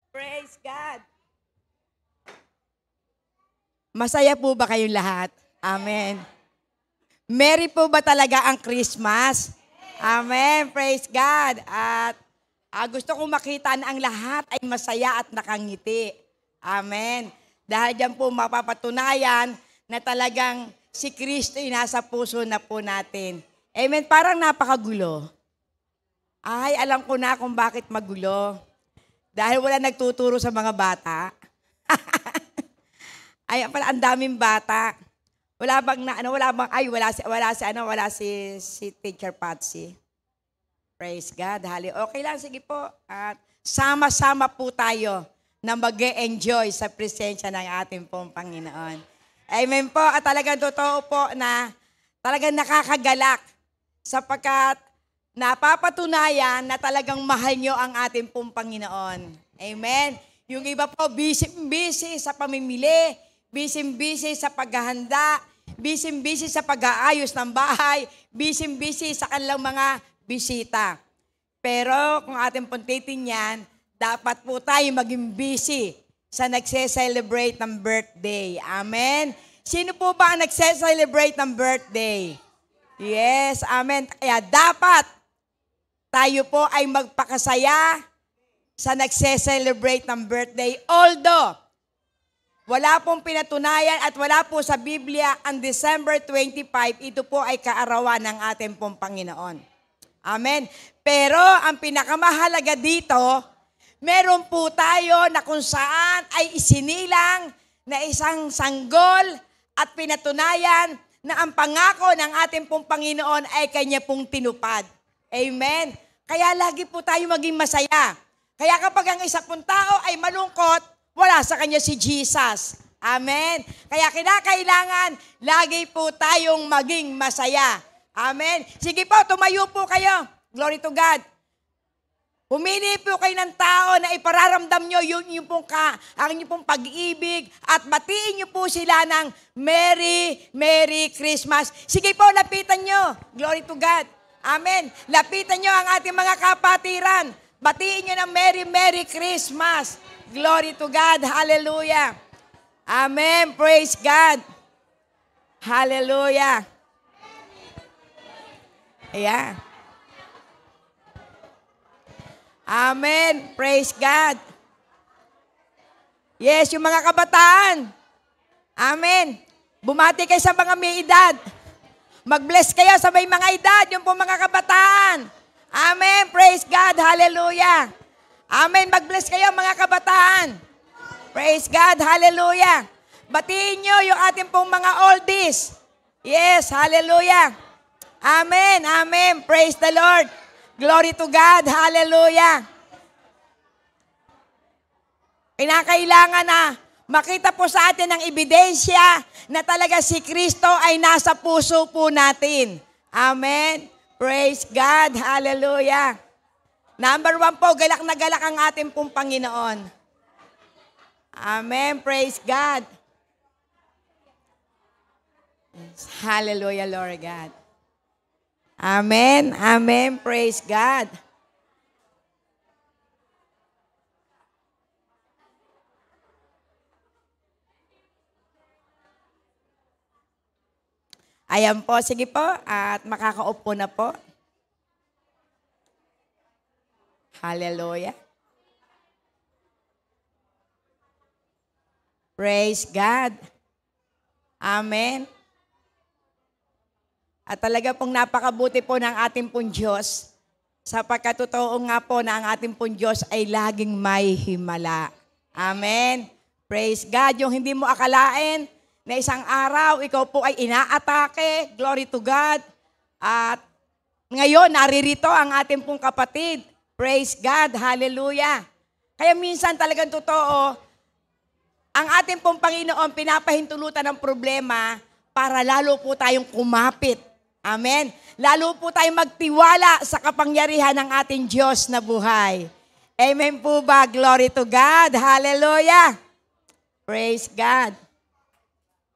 Praise God. Masaya po ba kayong lahat? Amen. Merry po ba talaga ang Christmas? Amen. Praise God. At gusto kong makita na ang lahat ay masaya at nakangiti. Amen. Dahil diyan po mapapatunayan na talagang si Kristo ay nasa puso na po natin. Amen. Parang napakagulo. Ay, alam ko na kung bakit magulo. Dahil wala nagtuturo sa mga bata. Ay, pala ang daming bata. Wala bang wala si Teacher Patsy. Praise God. Okay lang, sige po. At sama-sama po tayo na mag-enjoy sa presensya ng ating pong Panginoon. Amen po. At talagang totoo po na talagang nakakagalak sapagkat napapatunayan na talagang mahal nyo ang ating pong Panginoon. Amen. Yung iba po, busy sa pamimili, busy sa paghahanda, busy sa pag-aayos ng bahay, busy sa kanilang mga bisita. Pero kung ating pong titingnan, dapat po tayo maging busy sa nagse-celebrate ng birthday. Amen. Sino po ba ang nagse-celebrate ng birthday? Yes, amen. Kaya dapat tayo po ay magpakasaya sa nagse-celebrate ng birthday. Although, wala pong pinatunayan at wala po sa Biblia ang December 25, ito po ay kaarawan ng ating pong Panginoon. Amen. Pero ang pinakamahalaga dito, meron po tayo na kung saan ay isinilang na isang sanggol at pinatunayan na ang pangako ng ating pong Panginoon ay Kanya pong tinupad. Amen. Kaya lagi po tayo maging masaya. Kaya kapag ang isa pong tao ay malungkot, wala sa kanya si Jesus. Amen. Kaya kinakailangan, lagi po tayong maging masaya. Amen. Sige po, tumayo po kayo. Glory to God. Pumili po kayo ng tao na ipararamdam nyo ang inyong pong pag-ibig at batiin nyo po sila ng Merry Christmas. Sige po, lapitan nyo. Glory to God. Amen. Lapitan nyo ang ating mga kapatiran. Batiin nyo ng Merry Christmas. Glory to God. Hallelujah. Amen. Praise God. Hallelujah. Ayan. Amen. Praise God. Yes, yung mga kabataan. Amen. Bumati kayo sa mga may edad. Mag-bless kayo sa may mga edad, yung po mga kabataan. Amen. Praise God. Hallelujah. Amen. Mag-bless kayo mga kabataan. Praise God. Hallelujah. Batiin nyo yung ating pong mga oldies. Yes. Hallelujah. Amen. Amen. Praise the Lord. Glory to God. Hallelujah. Kinakailangan na makita po sa atin ang ebidensya na talaga si Kristo ay nasa puso po natin. Amen. Praise God. Hallelujah. Number 1 po, galak na galak ang ating pong Panginoon. Amen. Praise God. Hallelujah, Lord God. Amen. Amen. Praise God. Ayan po, sige po, at makakaupo na po. Hallelujah. Praise God. Amen. At talaga pong napakabuti po ng ating pong Diyos. Sapagkat totoo nga po na ang ating pong Diyos ay laging may himala. Amen. Praise God. Yung hindi mo akalain na isang araw, ikaw po ay inaatake. Glory to God. At ngayon, naririto ang ating pong kapatid. Praise God. Hallelujah. Kaya minsan talagang totoo, ang ating pong Panginoon pinapahintulutan ng problema para lalo po tayong kumapit. Amen. Lalo po tayong magtiwala sa kapangyarihan ng ating Diyos na buhay. Amen po ba? Glory to God. Hallelujah. Praise God.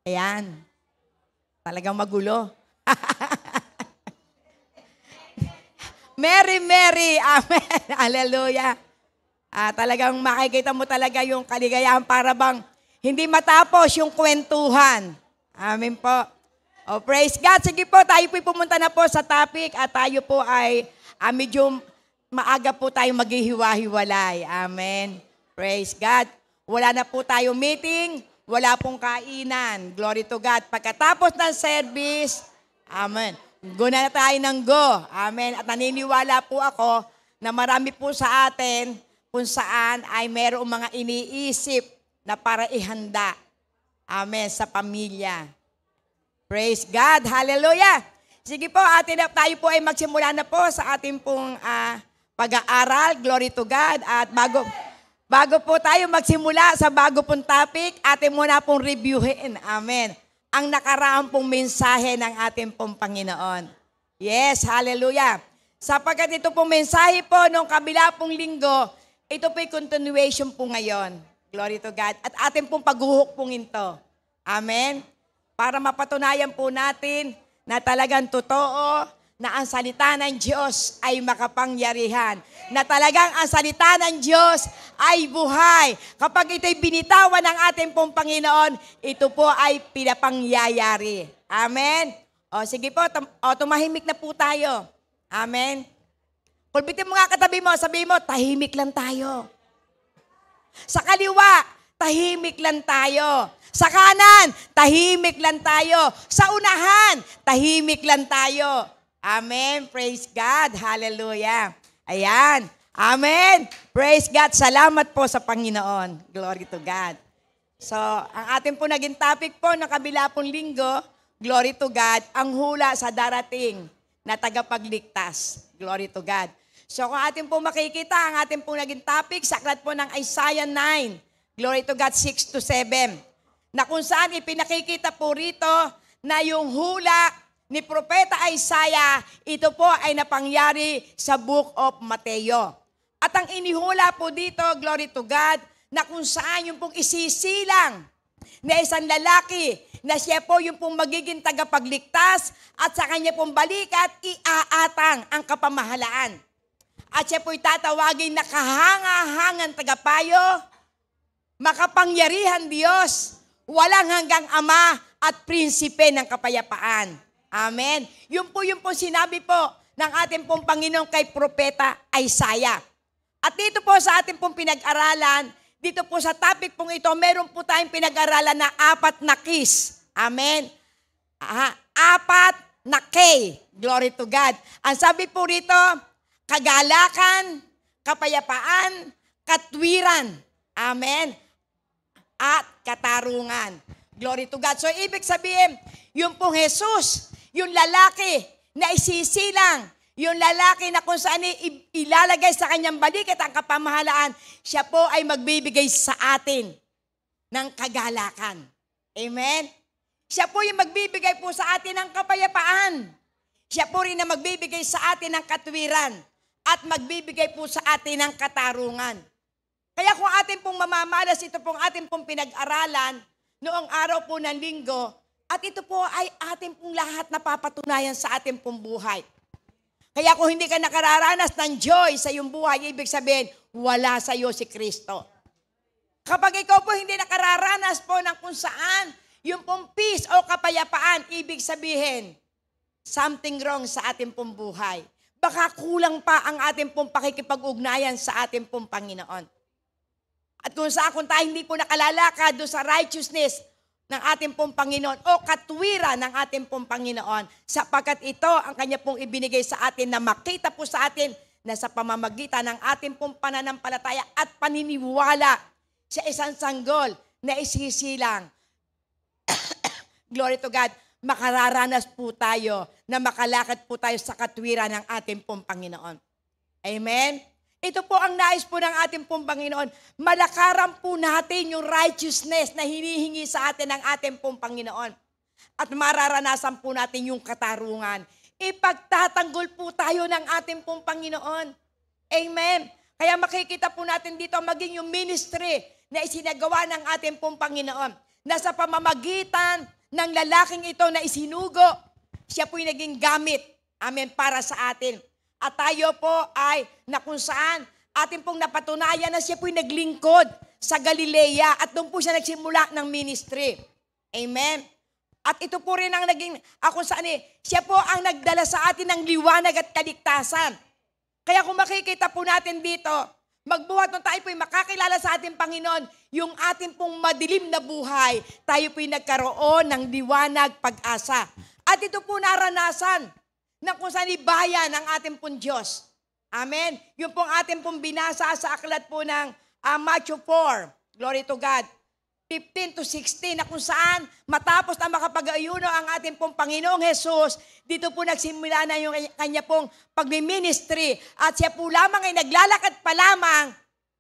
Ayan. Talagang magulo. Merry. Amen. Hallelujah. Talagang makikita mo talaga yung kaligayahan para bang hindi matapos yung kwentuhan. Amen po. Praise God. Sige po, tayo po pumunta na po sa topic at tayo po ay medyo maaga po tayo maghihiwa-hiwalay. Amen. Praise God. Wala na po tayo meeting, wala pong kainan. Glory to God. Pagkatapos ng service, amen. Go na tayo ng go. Amen. At naniniwala po ako na marami po sa atin kung saan ay mayroong mga iniisip na para ihanda. Amen. Sa pamilya. Praise God. Hallelujah. Sige po, tayo po ay magsimula na po sa ating pong pag-aaral. Glory to God. At bago po tayo magsimula sa bago pong topic, atin muna pong reviewin. Amen. Ang nakaraang pong mensahe ng ating pong Panginoon. Yes, hallelujah. Sapagkat ito pong mensahe po nung kabila pong linggo, ito po'y continuation po ngayon. Glory to God. At ating pong paghuhok pong ito. Amen. Para mapatunayan po natin na talagang totoo na ang salita ng Diyos ay makapangyarihan. Na talagang ang salita ng Diyos ay buhay. Kapag ito'y binitawan ng ating pong Panginoon, ito po ay pinapangyayari. Amen. Sige po, tumahimik na po tayo. Amen. Pulbitin mo nga katabi mo, sabihin mo, tahimik lang tayo. Sa kaliwa, tahimik lang tayo. Sa kanan, tahimik lang tayo. Sa unahan, tahimik lang tayo. Amen. Praise God. Hallelujah. Ayan. Amen. Praise God. Salamat po sa Panginoon. Glory to God. So, ang ating po naging topic po ng kabila pong linggo, glory to God, ang hula sa darating na tagapagligtas. Glory to God. So kung atin po makikita, ang atin po naging topic, sa aklat po ng Isaiah 9, glory to God, 6-7, na kung saan ipinakikita po rito na yung hula ni Propeta Isaiah, ito po ay napangyari sa Book of Mateo. At ang inihula po dito, glory to God, na kung saan yung pong isisilang na isang lalaki na siya po yung pong magiging tagapagligtas at sa kanya pong balikat, iaatang ang kapamahalaan. At siya po'y tatawagin na kahanga-hangang tagapayo, makapangyarihan Diyos, walang hanggang Ama at prinsipe ng kapayapaan. Amen. Yun po sinabi po ng ating pong Panginoon kay Propeta Isaiah. At dito po sa ating pong pinag-aralan, dito po sa topic pong ito, meron po tayong pinag-aralan na 4 na keys. Amen. 4 na K. Glory to God. Ang sabi po rito, kagalakan, kapayapaan, katwiran. Amen. At katarungan. Glory to God. So, ibig sabihin, yung pong Jesus, yung lalaki na isisilang, yung lalaki na kung saan ilalagay sa kanyang balikat ang kapamahalaan, siya po ay magbibigay sa atin ng kagalakan. Amen? Siya po yung magbibigay po sa atin ng kapayapaan. Siya po rin na magbibigay sa atin ng katwiran at magbibigay po sa atin ng katarungan. Kaya kung atin pong mamamalas, ito pong atin pong pinag-aralan noong araw po ng linggo, at ito po ay atin pong lahat napapatunayan sa atin pong buhay. Kaya kung hindi ka nakararanas ng joy sa iyong buhay, ibig sabihin, wala sa iyo si Kristo. Kapag ikaw po hindi nakararanas po ng kung saan, yung pong peace o kapayapaan, ibig sabihin, something wrong sa ating pong buhay. Baka kulang pa ang ating pong pakikipag-ugnayan sa ating pong Panginoon. At kung tayo hindi po nakalalakad doon sa righteousness ng ating pong Panginoon o katwiran ng ating pong Panginoon, sapagkat ito ang Kanya pong ibinigay sa atin na makita po sa atin na sa pamamagitan ng ating pong pananampalataya at paniniwala sa isang sanggol na isisilang. Glory to God, makararanas po tayo na makalakad po tayo sa katwiran ng ating pong Panginoon. Amen? Ito po ang nais po ng ating pong Panginoon. Malakaran po natin yung righteousness na hinihingi sa atin ng ating pong Panginoon. At mararanasan po natin yung katarungan. Ipagtatanggol po tayo ng ating pong Panginoon. Amen. Kaya makikita po natin dito maging yung ministry na isinagawa ng ating pong Panginoon. Na sa pamamagitan ng lalaking ito na isinugo, siya po'y naging gamit. Amen. Para sa atin. At tayo po ay na kung saan atin pong napatunayan na siya po'y naglingkod sa Galilea at doon po siya nagsimula ng ministry. Amen. At ito po rin ang naging, siya po ang nagdala sa atin ng liwanag at kaligtasan. Kaya kung makikita po natin dito, magbuhat nung tayo po'y makakilala sa ating Panginoon, yung ating pong madilim na buhay, tayo po'y nagkaroon ng liwanag, pag-asa. At ito po naranasan ng kung saan ibayan ng ating pong Diyos. Amen. Yung pong ating pong binasa sa aklat po ng Matthew 4, glory to God, 15 to 16, na kung saan matapos na makapag-ayuno ang ating pong Panginoong Hesus, dito po nagsimula na yung kanya pong pag-ministry. At siya po lamang ay naglalakad pa lamang,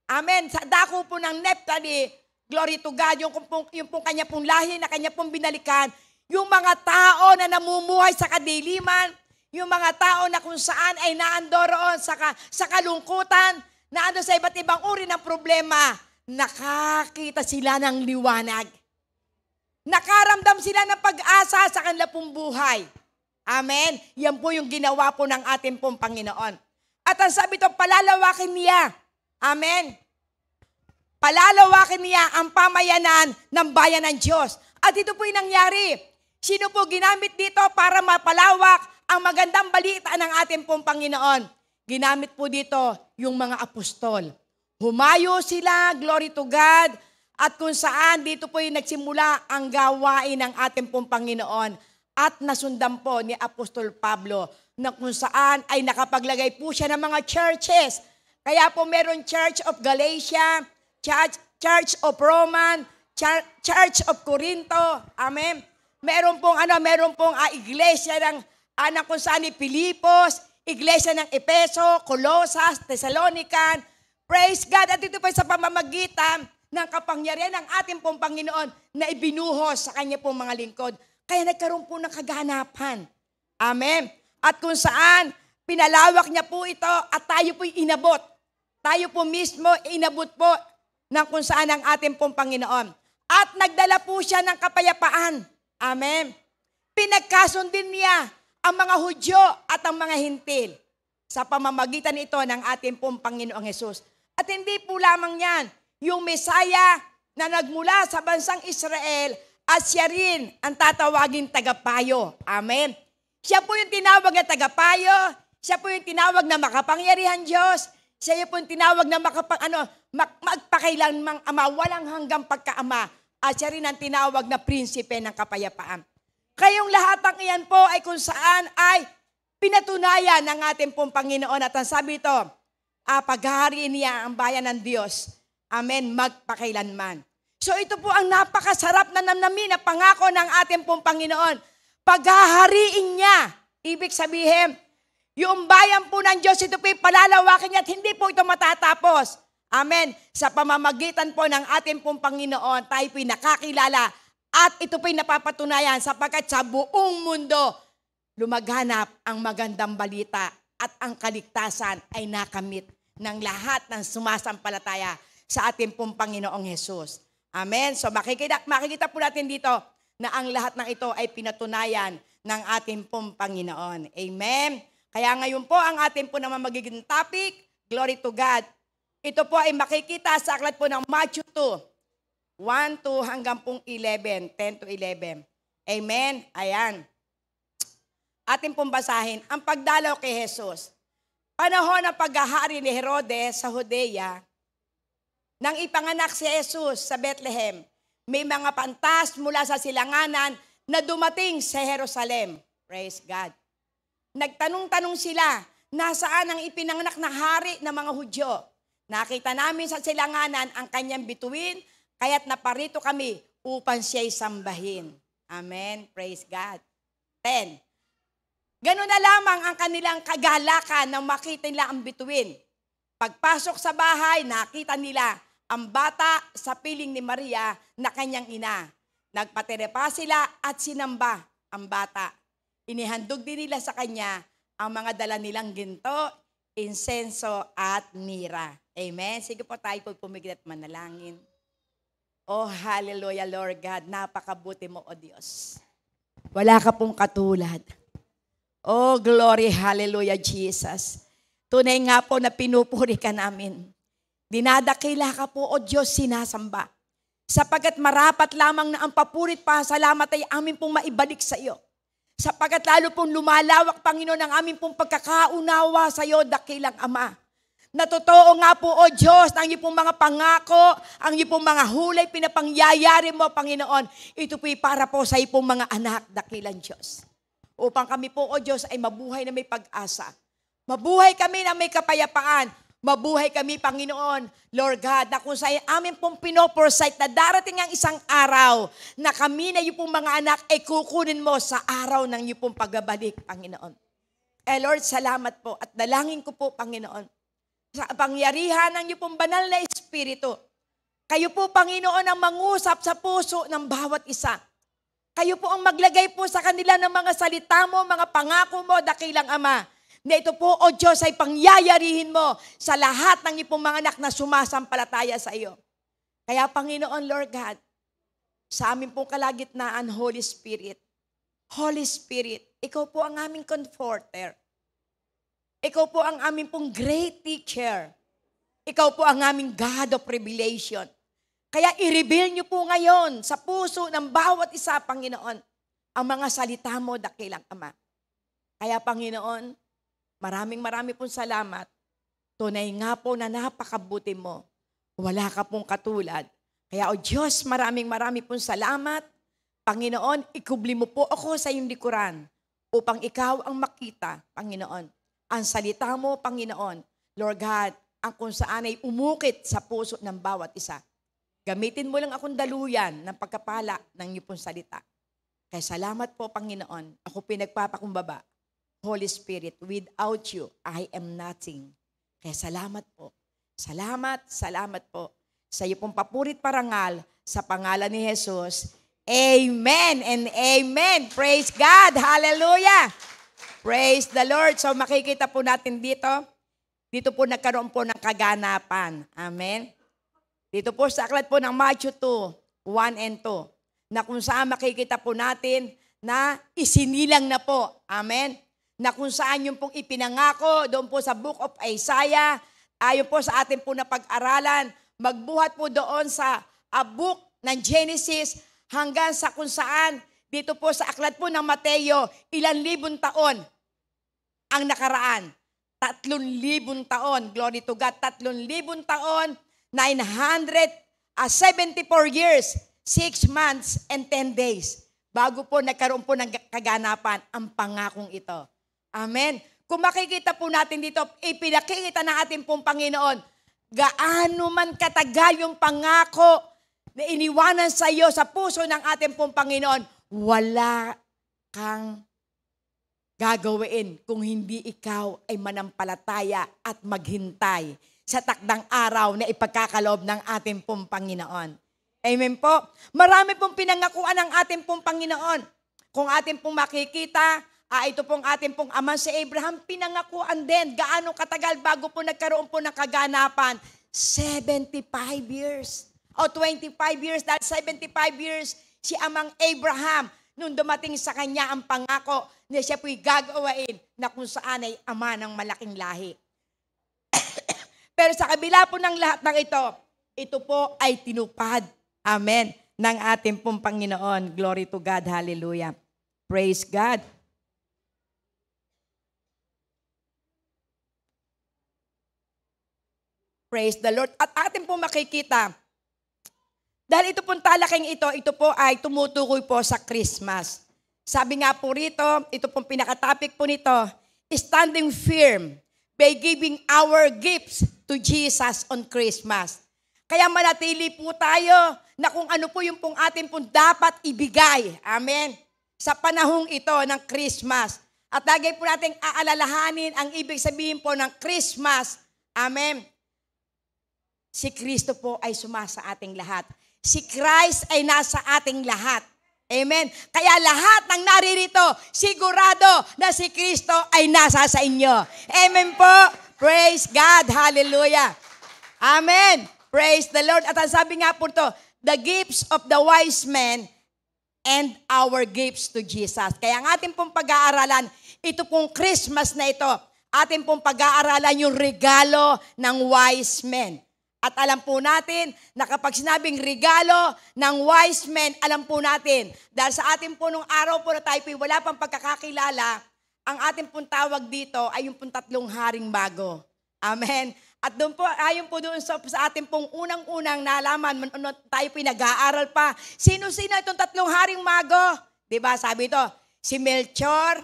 amen, sa dako po ng Naphtali, glory to God, yung pong kanya pong lahi na kanya pong binalikan, yung mga tao na namumuhay sa kadiliman, yung mga tao na kung saan ay naandoroon sa kalungkutan, naando sa iba't ibang uri ng problema, nakakita sila ng liwanag. Nakaramdam sila ng pag-asa sa kanila pong buhay. Amen? Yan po yung ginawa po ng ating pong Panginoon. At ang sabi ito, palalawakin niya. Amen? Palalawakin niya ang pamayanan ng bayan ng Diyos. At ito po yung nangyari. Sino po ginamit dito para mapalawak ang magandang balita ng ating pong Panginoon? Ginamit po dito yung mga apostol. Humayo sila, glory to God, at kung saan dito po yung nagsimula ang gawain ng ating pong Panginoon at nasundan po ni Apostol Pablo na kung saan ay nakapaglagay po siya ng mga churches. Kaya po meron Church of Galatia, Church of Roman, Church of Corinto, amen. Meron pong iglesia ng kung saan ni Filipos, iglesia ng Epeso, Colosas, Thessalonican. Praise God. At ito po sa pamamagitan ng kapangyarihan ng ating pong Panginoon na ibinuhos sa kanya pong mga lingkod. Kaya nagkaroon po ng kaganapan. Amen. At kung saan, pinalawak niya po ito at tayo po'y inabot. Tayo po mismo inabot po ng kung saan ang ating pong Panginoon. At nagdala po siya ng kapayapaan. Amen. Pinagkasundin niya ang mga Hudyo at ang mga Hintil sa pamamagitan ito ng ating pong Panginoong Hesus. At hindi po lamang yan, yung Mesaya na nagmula sa bansang Israel at siya rin ang tatawagin tagapayo. Amen. Siya po yung tinawag na tagapayo, siya po yung tinawag na makapangyarihan Diyos, siya po yung tinawag na magpakailanmang ama, walang hanggang pagkaama, at siya rin ang tinawag na prinsipe ng kapayapaan. Kayong lahat ng iyan po ay kung saan ay pinatunayan ng ating pong Panginoon at ang sabi ito, paghahariin niya ang bayan ng Diyos. Amen, magpakailanman. So ito po ang napakasarap na namnamin na pangako ng ating pong Panginoon. Paghahariin niya. Ibig sabihin, yung bayan po ng Diyos, ito po palalawakin niya at hindi po ito matatapos. Amen. Sa pamamagitan po ng ating pong Panginoon, tayo po'y nakakilala at ito po'y napapatunayan sapagkat sa buong mundo, lumaganap ang magandang balita at ang kaligtasan ay nakamit ng lahat ng sumasampalataya sa ating pong Panginoong Hesus. Amen. So makikita po natin dito na ang lahat ng ito ay pinatunayan ng ating pong Panginoon. Amen. Kaya ngayon po ang ating po naman magiging topic, glory to God. Ito po ay makikita sa aklat po ng Matthew 2, 1 to hanggang pong 11, 10 to 11. Amen. Ayan. Ating pong basahin, ang pagdalaw kay Jesus. Panahon ng paghahari ni Herodes sa Judea, nang ipanganak si Jesus sa Bethlehem, may mga pantas mula sa silanganan na dumating sa Jerusalem. Praise God. Nagtanong-tanong sila, nasaan ang ipinanganak na hari ng mga Hudyo? Nakita namin sa silanganan ang kanyang bituin, kaya't naparito kami upang siya'y sambahin. Amen. Praise God. 10. Ganun na lamang ang kanilang kagalakan nang makita nila ang bituin. Pagpasok sa bahay, nakita nila ang bata sa piling ni Maria na kanyang ina. Nagpaterepa sila at sinamba ang bata. Inihandog din nila sa kanya ang mga dala nilang ginto, insenso at mira. Amen. Sige po tayo po pumigil at manalangin. Oh, hallelujah, Lord God. Napakabuti mo, O Diyos. Wala ka pong katulad. Oh, glory, hallelujah, Jesus. Tunay nga po na pinupuri ka namin. Dinadakila ka po, O Diyos, sinasamba. Sapagkat marapat lamang na ang papurit pa, salamat ay amin pong maibalik sa iyo. Sapagkat lalo pong lumalawak, Panginoon, ang amin pong pagkakaunawa sa iyo, dakilang Ama. Na totoo nga po, O Diyos, na ang iyong pong mga pangako, ang iyong pong mga hulay, pinapangyayari mo, Panginoon, ito po'y para po sa iyong pong mga anak, dakilang Diyos. Upang kami po, O Diyos, ay mabuhay na may pag-asa. Mabuhay kami na may kapayapaan. Mabuhay kami, Panginoon, Lord God, na kung sa amin pong pinoforesight na darating ang isang araw na kami na iyong pong mga anak ay kukunin mo sa araw ng iyong pong pagbabalik, Panginoon. Lord, salamat po at dalangin ko po, Panginoon, sa pangyarihan ng iyong pong banal na Espiritu. Kayo po, Panginoon, ang mangusap sa puso ng bawat isa. Kayo po ang maglagay po sa kanila ng mga salita mo, mga pangako mo, dakilang Ama. Na ito po, O Diyos, ay pangyayarihin mo sa lahat ng iyong mga anak na sumasampalataya sa iyo. Kaya, Panginoon, Lord God, sa amin pong kalagitnaan, Holy Spirit, ikaw po ang aming comforter. Ikaw po ang aming pong great teacher. Ikaw po ang aming God of revelation. Kaya i-reveal niyo po ngayon sa puso ng bawat isa, Panginoon, ang mga salita mo, dakilang Ama. Kaya, Panginoon, marami pong salamat. Tunay nga po na napakabuti mo. Wala ka pong katulad. Kaya, O Diyos, marami pong salamat. Panginoon, ikubli mo po ako sa iyong likuran upang ikaw ang makita, Panginoon. Ang salita mo, Panginoon, Lord God, ang kung saan ay umukit sa puso ng bawat isa. Gamitin mo lang akong daluyan ng pagkapala ng iyong pong salita. Kaya salamat po, Panginoon. Ako pinagpapakumbaba. Holy Spirit, without you, I am nothing. Kaya salamat po. Salamat po sa iyo pong papurit parangal sa pangalan ni Jesus. Amen and amen. Praise God. Hallelujah. Praise the Lord. So makikita po natin dito po nagkaroon po ng kaganapan. Amen. Dito po sa aklat po ng Matthew 2, 1 and 2, na kung saan makikita po natin na isinilang na po. Amen. Na kung saan yung pong ipinangako doon po sa Book of Isaiah, ayon po sa atin po na pag-aralan, magbuhat po doon sa book ng Genesis hanggang sa kung saan dito po sa aklat po ng Mateo, ilang libong taon ang nakaraan. 3,000 taon. Glory to God. 3,000 taon, 974 years, 6 months, and 10 days. Bago po nagkaroon po ng kaganapan ang pangakong ito. Amen. Kung makikita po natin dito, ipinakikita na ating pong Panginoon, gaano man katagal yung pangako na iniwanan sa iyo sa puso ng ating pong Panginoon, wala kang gagawin kung hindi ikaw ay manampalataya at maghintay sa takdang araw na ipagkakaloob ng ating pong Panginoon. Amen po. Marami pong pinangakuan ng ating pong Panginoon. Kung ating pong makikita, ito pong ating pong ama si Abraham, pinangakuan din. Gaano katagal bago po nagkaroon po ng kaganapan? 75 years. O 25 years, dahil 75 years si amang Abraham nung dumating sa kanya ang pangako na siya po'y gagawain na kung saan ay ama ng malaking lahi. Pero sa kabila po ng lahat ng ito po ay tinupad. Amen. Ng ating pong Panginoon. Glory to God. Hallelujah. Praise God. Praise the Lord. At atin po makikita, dahil ito pong talaking ito po ay tumutukoy po sa Christmas. Sabi nga po rito, ito pong pinaka-topic po nito, standing firm by giving our gifts to Jesus on Christmas. Kaya manatili po tayo na kung ano po yung pong atin pong dapat ibigay. Amen. Sa panahong ito ng Christmas. At lagi po natin aalalahanin ang ibig sabihin po ng Christmas. Amen. Si Kristo po ay sumasa ating lahat. Si Christ ay nasa ating lahat. Amen. Kaya lahat ng naririto, sigurado na si Kristo ay nasa sa inyo. Amen po. Praise God. Hallelujah. Amen. Praise the Lord. At ang sabi nga po ito, the gifts of the wise men and our gifts to Jesus. Kaya ang ating pong pag-aaralan, ito pong Christmas na ito atin pong pag-aaralan yung regalo ng wise men. At alam po natin na kapag sinabing regalo ng wise men, alam po natin, dahil sa atin po nung araw po na tayo po wala pang pagkakakilala, ang atin pong tawag dito ay yung pong 3 haring bago. Amen. At doon po, ayon po doon sa atin pong unang-unang nalaman, tayo po nag-aaral pa. Sino-sino itong 3 haring mago? Diba, sabi ito, si Melchor,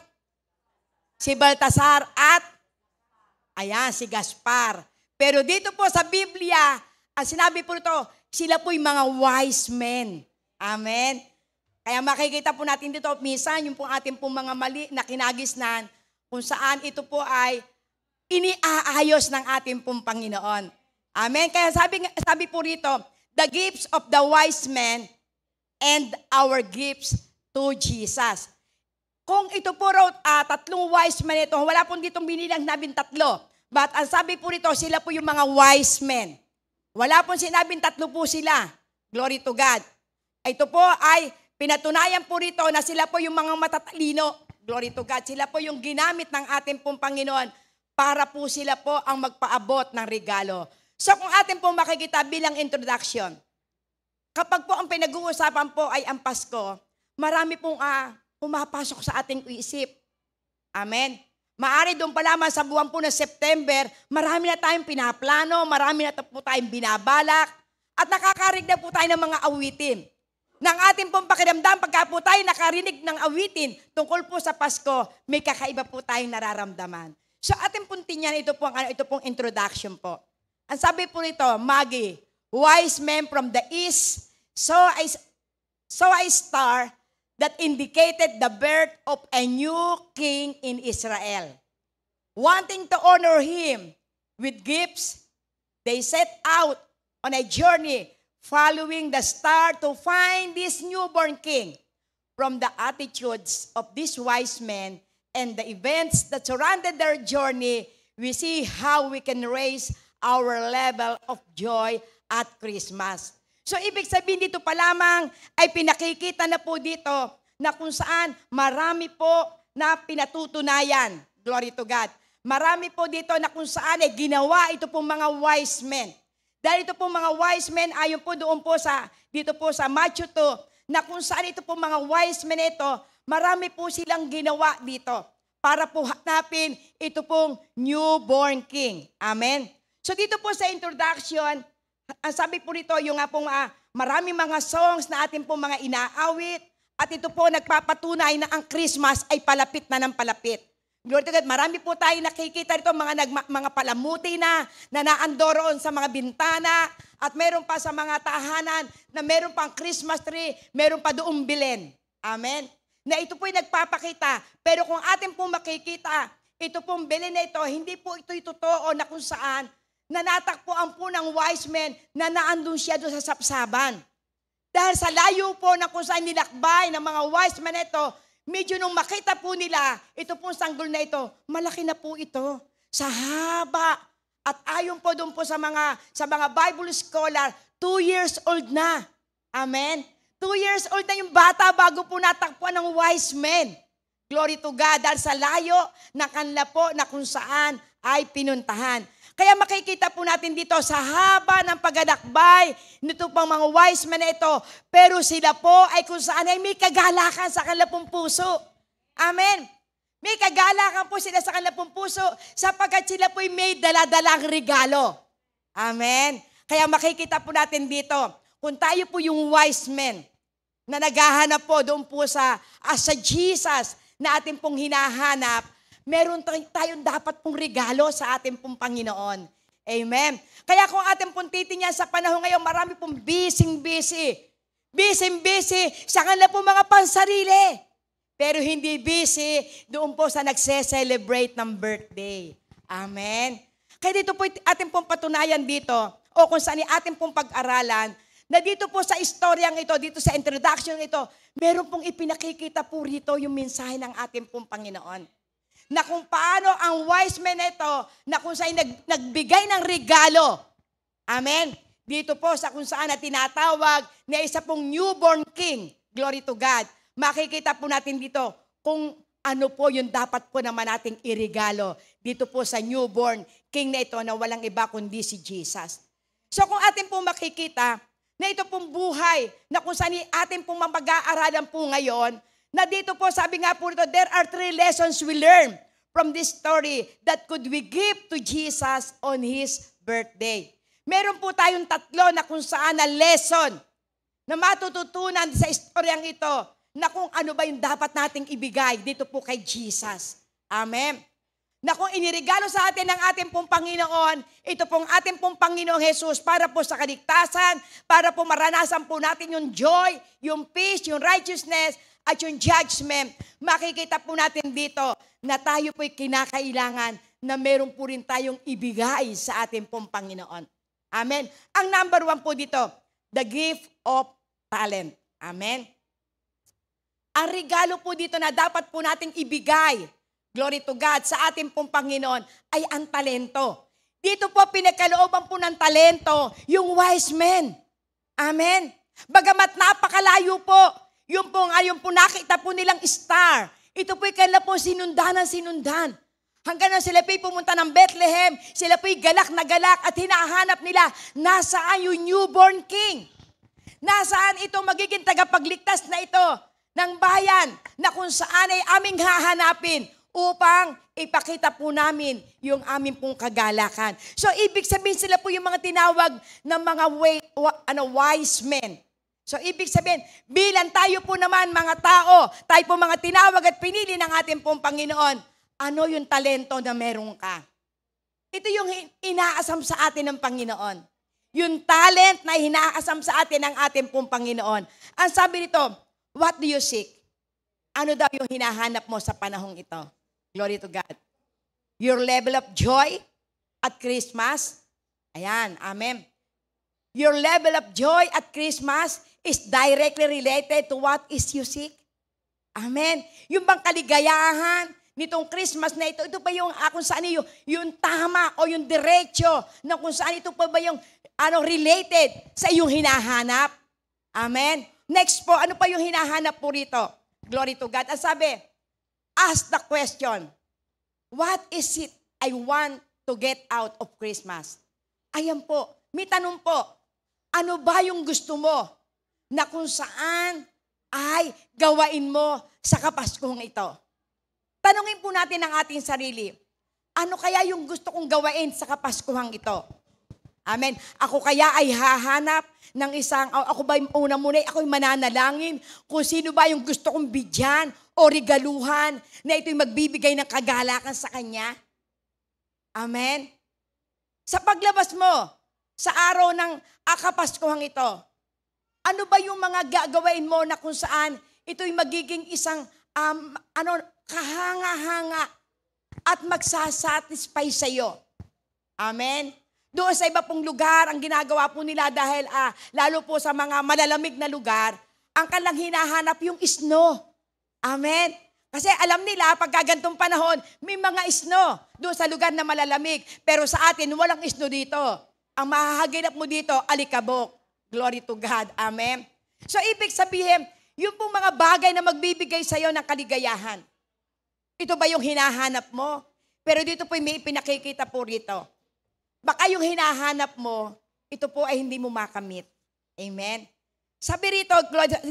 si Baltasar, at ayan, si Gaspar. Pero dito po sa Biblia, ang sinabi po ito, sila po yung mga wise men. Amen. Kaya makikita po natin dito, minsan yung pong ating pong mga mali na kinagisnan, kung saan ito po ay iniaayos ng ating pong Panginoon. Amen. Kaya sabi po rito, the gifts of the wise men and our gifts to Jesus. Kung ito po raw 3 wise men ito, wala pong ditong binilang nabing 3. But ang sabi po rito, sila po yung mga wise men. Wala pong sinabing 3 po sila. Glory to God. Ito po ay pinatunayan po rito na sila po yung mga matatalino. Glory to God. Sila po yung ginamit ng ating pong Panginoon para po sila po ang magpaabot ng regalo. So kung atin po makikita bilang introduction, kapag po ang pinag-uusapan po ay ang Pasko, marami pong pumapasok sa ating isip. Amen. Maari doon pa lamang sa buwan po ng September, marami na tayong pinaplano, marami na po tayong binabalak, at nakakarinig na po tayo ng mga awitin. Nang ating pong pakiramdam, pagka po tayo nakarinig ng awitin tungkol po sa Pasko, may kakaiba po tayong nararamdaman. So ating pong tingnan, ito pong introduction po. Ang sabi po nito, Magi, wise men from the east saw a star that indicated the birth of a new king in Israel. Wanting to honor him with gifts, they set out on a journey following the star to find this newborn king. From the attitudes of these wise men and the events that surrounded their journey, we see how we can raise our level of joy at Christmas. So ibig sabihin dito pa lamang ay pinakikita na po dito na kung saan marami po na pinatutunayan. Glory to God. Marami po dito na kung saan ay ginawa ito pong mga wise men. Dahil ito pong mga wise men, ayon po doon po dito po sa Matthew 2, na kung saan ito pong mga wise men ito, marami po silang ginawa dito para po hanapin ito pong newborn king. Amen. So dito po sa introduction, ang sabi po rito, yung nga pong maraming mga songs na ating pong mga inaawit, at ito po nagpapatunay na ang Christmas ay palapit na ng palapit. Glory to God. Marami po tayo nakikita rito, mga palamuti na naandoroon sa mga bintana, at meron pa sa mga tahanan na meron pang Christmas tree, meron pa doong Belen. Amen. Na ito po ay nagpapakita. Pero kung atin pong makikita, ito pong Belen na ito, hindi po ito'y totoo na kung saan nanatakpuan po ng wise men na naandun siya doon sa sapsaban. Dahil sa layo po na kung saan nilakbay ng mga wise men ito, medyo nung makita po nila, ito pong sanggol na ito, malaki na po ito. Sa haba. At ayon po doon po sa mga Bible scholar, 2 years old na. Amen? 2 years old na yung bata bago po natakpuan ng wise men. Glory to God. Dahil sa layo na kanila po na kung saan ay pinuntahan. Kaya makikita po natin dito sa haba ng pagdakbay nito pang mga wise men na ito, pero sila po ay kung saan ay may kagalakan sa kanilang pong puso. Amen. May kagalakan po sila sa kanilang pong puso sapagkat sila po ay may daladalang regalo. Amen. Kaya makikita po natin dito, kung tayo po yung wise men na naghahanap po doon po sa Jesus na ating pong hinahanap, meron tayong dapat pong regalo sa ating pong Panginoon. Amen. Kaya kung ating pong titingnan sa panahon ngayon, marami pong busy. Busy sa kanila pong mga pansarili. Pero hindi busy doon po sa nagse-celebrate ng birthday. Amen. Kaya dito po ating pong patunayan dito, o kung saan ating pong pag-aralan, na dito po sa istoryang ito, dito sa introduction ito, meron pong ipinakikita po rito yung mensahe ng ating pong Panginoon. Na kung paano ang wise men ito, na kung saan nagbigay ng regalo. Amen. Dito po sa kung saan na tinatawag na isa pong newborn king. Glory to God. Makikita po natin dito kung ano po yung dapat po naman nating irigalo dito po sa newborn king na ito na walang iba kundi si Jesus. So kung atin po makikita na ito pong buhay na kung saan atin pong mamag-aaralan po ngayon, na dito po sabi nga po ito, there are 3 lessons we learn from this story that could we give to Jesus on His birthday. Meron po tayong 3 na kung saan na lesson na matututunan sa istoryang ito na kung ano ba yung dapat nating ibigay dito po kay Jesus. Amen. Na kung inirigalo sa atin ng ating pong Panginoon, ito pong ating pong Panginoong Jesus para po sa kaligtasan, para po maranasan po natin yung joy, yung peace, yung righteousness, at yung judgment. Makikita po natin dito na tayo po'y kinakailangan na meron po rin tayong ibigay sa ating pong Panginoon. Amen. Ang number 1 po dito, the gift of talent. Amen. Ang regalo po dito na dapat po nating ibigay, glory to God, sa ating pong Panginoon ay ang talento. Dito po pinagkalooban po ng talento yung wise men. Amen. Bagamat napakalayo po, yung po nakita po nilang star, ito po'y kanila po sinundan. Hanggang na sila po'y pumunta ng Bethlehem, sila po'y galak na galak at hinahanap nila nasaan yung newborn king. Nasaan ito magiging tagapagligtas na ito ng bayan na kung saan ay aming hahanapin upang ipakita po namin yung aming pong kagalakan. So, ibig sabihin sila po yung mga tinawag ng mga wise men. So, ibig sabihin, bilang tayo po naman mga tao, tayo po mga tinawag at pinili ng ating pong Panginoon, ano yung talento na meron ka? Ito yung inaasam sa atin ng Panginoon. Yung talent na inaasam sa atin ng ating pong Panginoon. Ang sabi nito, what do you seek? Ano daw yung hinahanap mo sa panahong ito? Glory to God. Your level of joy at Christmas. Ayan, amen. Your level of joy at Christmas is directly related to what is you seek. Amen. Yung bang kaligayahan nitong Christmas na ito pa yung kung saan yung tama o yung diretso na kung saan ito pa ba yung related sa iyong hinahanap. Amen. Next po, ano pa yung hinahanap po rito? Glory to God. Ang sabi, ask the question, what is it I want to get out of Christmas? Ayan po, may tanong po, ano ba yung gusto mo na kung saan ay gawain mo sa Kapaskong ito? Tanungin po natin ang ating sarili, ano kaya yung gusto kong gawain sa Kapaskuhang ito? Amen. Ako kaya ay hahanap ng ako ba una muna, ako'y mananalangin kung sino ba yung gusto kong bigyan o regaluhan na ito'y magbibigay ng kagalakan sa Kanya? Amen. Sa paglabas mo, sa araw ng Kapaskuhang ito, ano ba yung mga gagawain mo na kung saan ito'y magiging isang kahanga-hanga at magsasatisfy sa iyo? Amen. Doon sa iba pong lugar, ang ginagawa po nila dahil lalo po sa mga malalamig na lugar, ang kanilang hinahanap yung snow. Amen. Kasi alam nila, pag gantong panahon, may mga snow doon sa lugar na malalamig. Pero sa atin, walang snow dito. Ang mahahaginap mo dito, alikabok. Glory to God. Amen. So, ibig sabihin, yung pong mga bagay na magbibigay sa iyo ng kaligayahan. Ito ba yung hinahanap mo? Pero dito po may pinakikita po rito. Baka yung hinahanap mo, ito po ay hindi mo makamit. Amen? Sabi rito,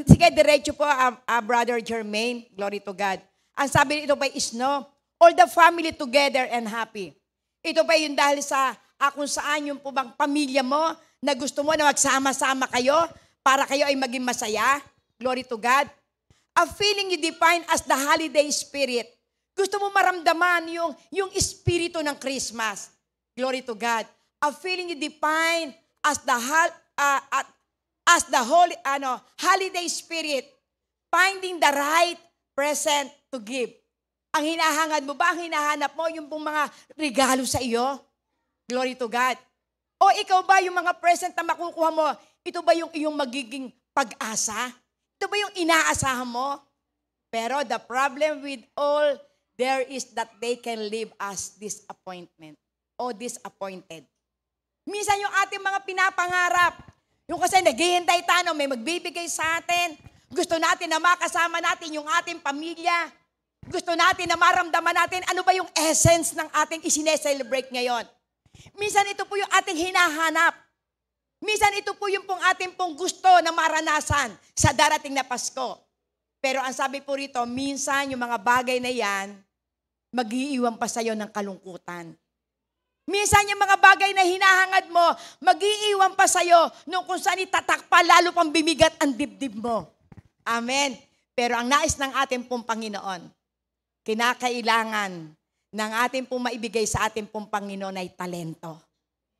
sige, diretso po, Brother Jermaine, glory to God. Ang sabi rito ba is no, all the family together and happy. Ito ba yung dahil sa kung saan yung po bang pamilya mo na gusto mo na magsama-sama kayo para kayo ay maging masaya? Glory to God. A feeling you define as the holiday spirit. Gusto mo maramdaman yung espiritu ng Christmas. Glory to God. A feeling you define as the holiday spirit, finding the right present to give. Ang hinahangad mo ba, ang hinahanap mo, yung pong mga regalo sa iyo? Glory to God. O ikaw ba, yung mga present na makukuha mo, ito ba yung iyong magiging pag-asa? Ito ba yung inaasahan mo? Pero the problem with all there is that they can leave us disappointment o disappointed. Minsan yung ating mga pinapangarap, yung kasi naghihintay tayo, may magbibigay sa atin, gusto natin na makasama natin yung ating pamilya, Gusto natin na maramdaman natin ano ba yung essence ng ating isine-celebrate ngayon. Minsan ito po yung ating hinahanap. Minsan ito po yung pong ating pong gusto na maranasan sa darating na Pasko. Pero ang sabi po rito, minsan yung mga bagay na yan, mag-iiwan pa sa'yo ng kalungkutan. Minsan yung mga bagay na hinahangad mo, mag-iiwan pa sa'yo nung kung saan itatakpa, lalo pang bimigat ang dibdib mo. Amen. Pero ang nais ng ating pong Panginoon, kinakailangan ng ating pong maibigay sa ating pong Panginoon ay talento.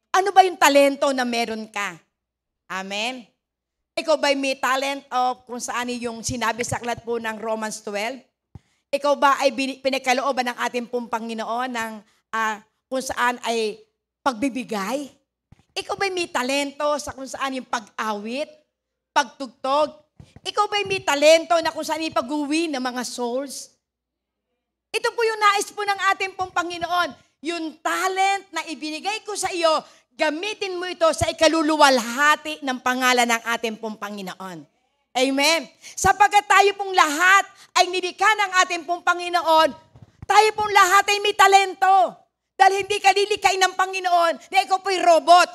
Ano ba yung talento na meron ka? Amen. Ikaw ba'y may talent of kung saan yung sinabi sa aklat po ng Romans 12? Ikaw ba ay pinagkalooban ng ating pong Panginoon ng kung saan ay pagbibigay? Ikaw ba'y may talento sa kung saan yung pag-awit, pagtugtog? Ikaw ba'y may talento na kung saan yung pag-uwi ng mga souls? Ito po yung nais po ng ating pong Panginoon. Yung talent na ibinigay ko sa iyo, gamitin mo ito sa ikaluluwalhati ng pangalan ng ating pong Panginoon. Amen. Sapagkat tayo pong lahat ay nilikha ng ating pong Panginoon, tayo pong lahat ay may talento. Dahil hindi ka nilikha ng Panginoon na ikaw po'y robot.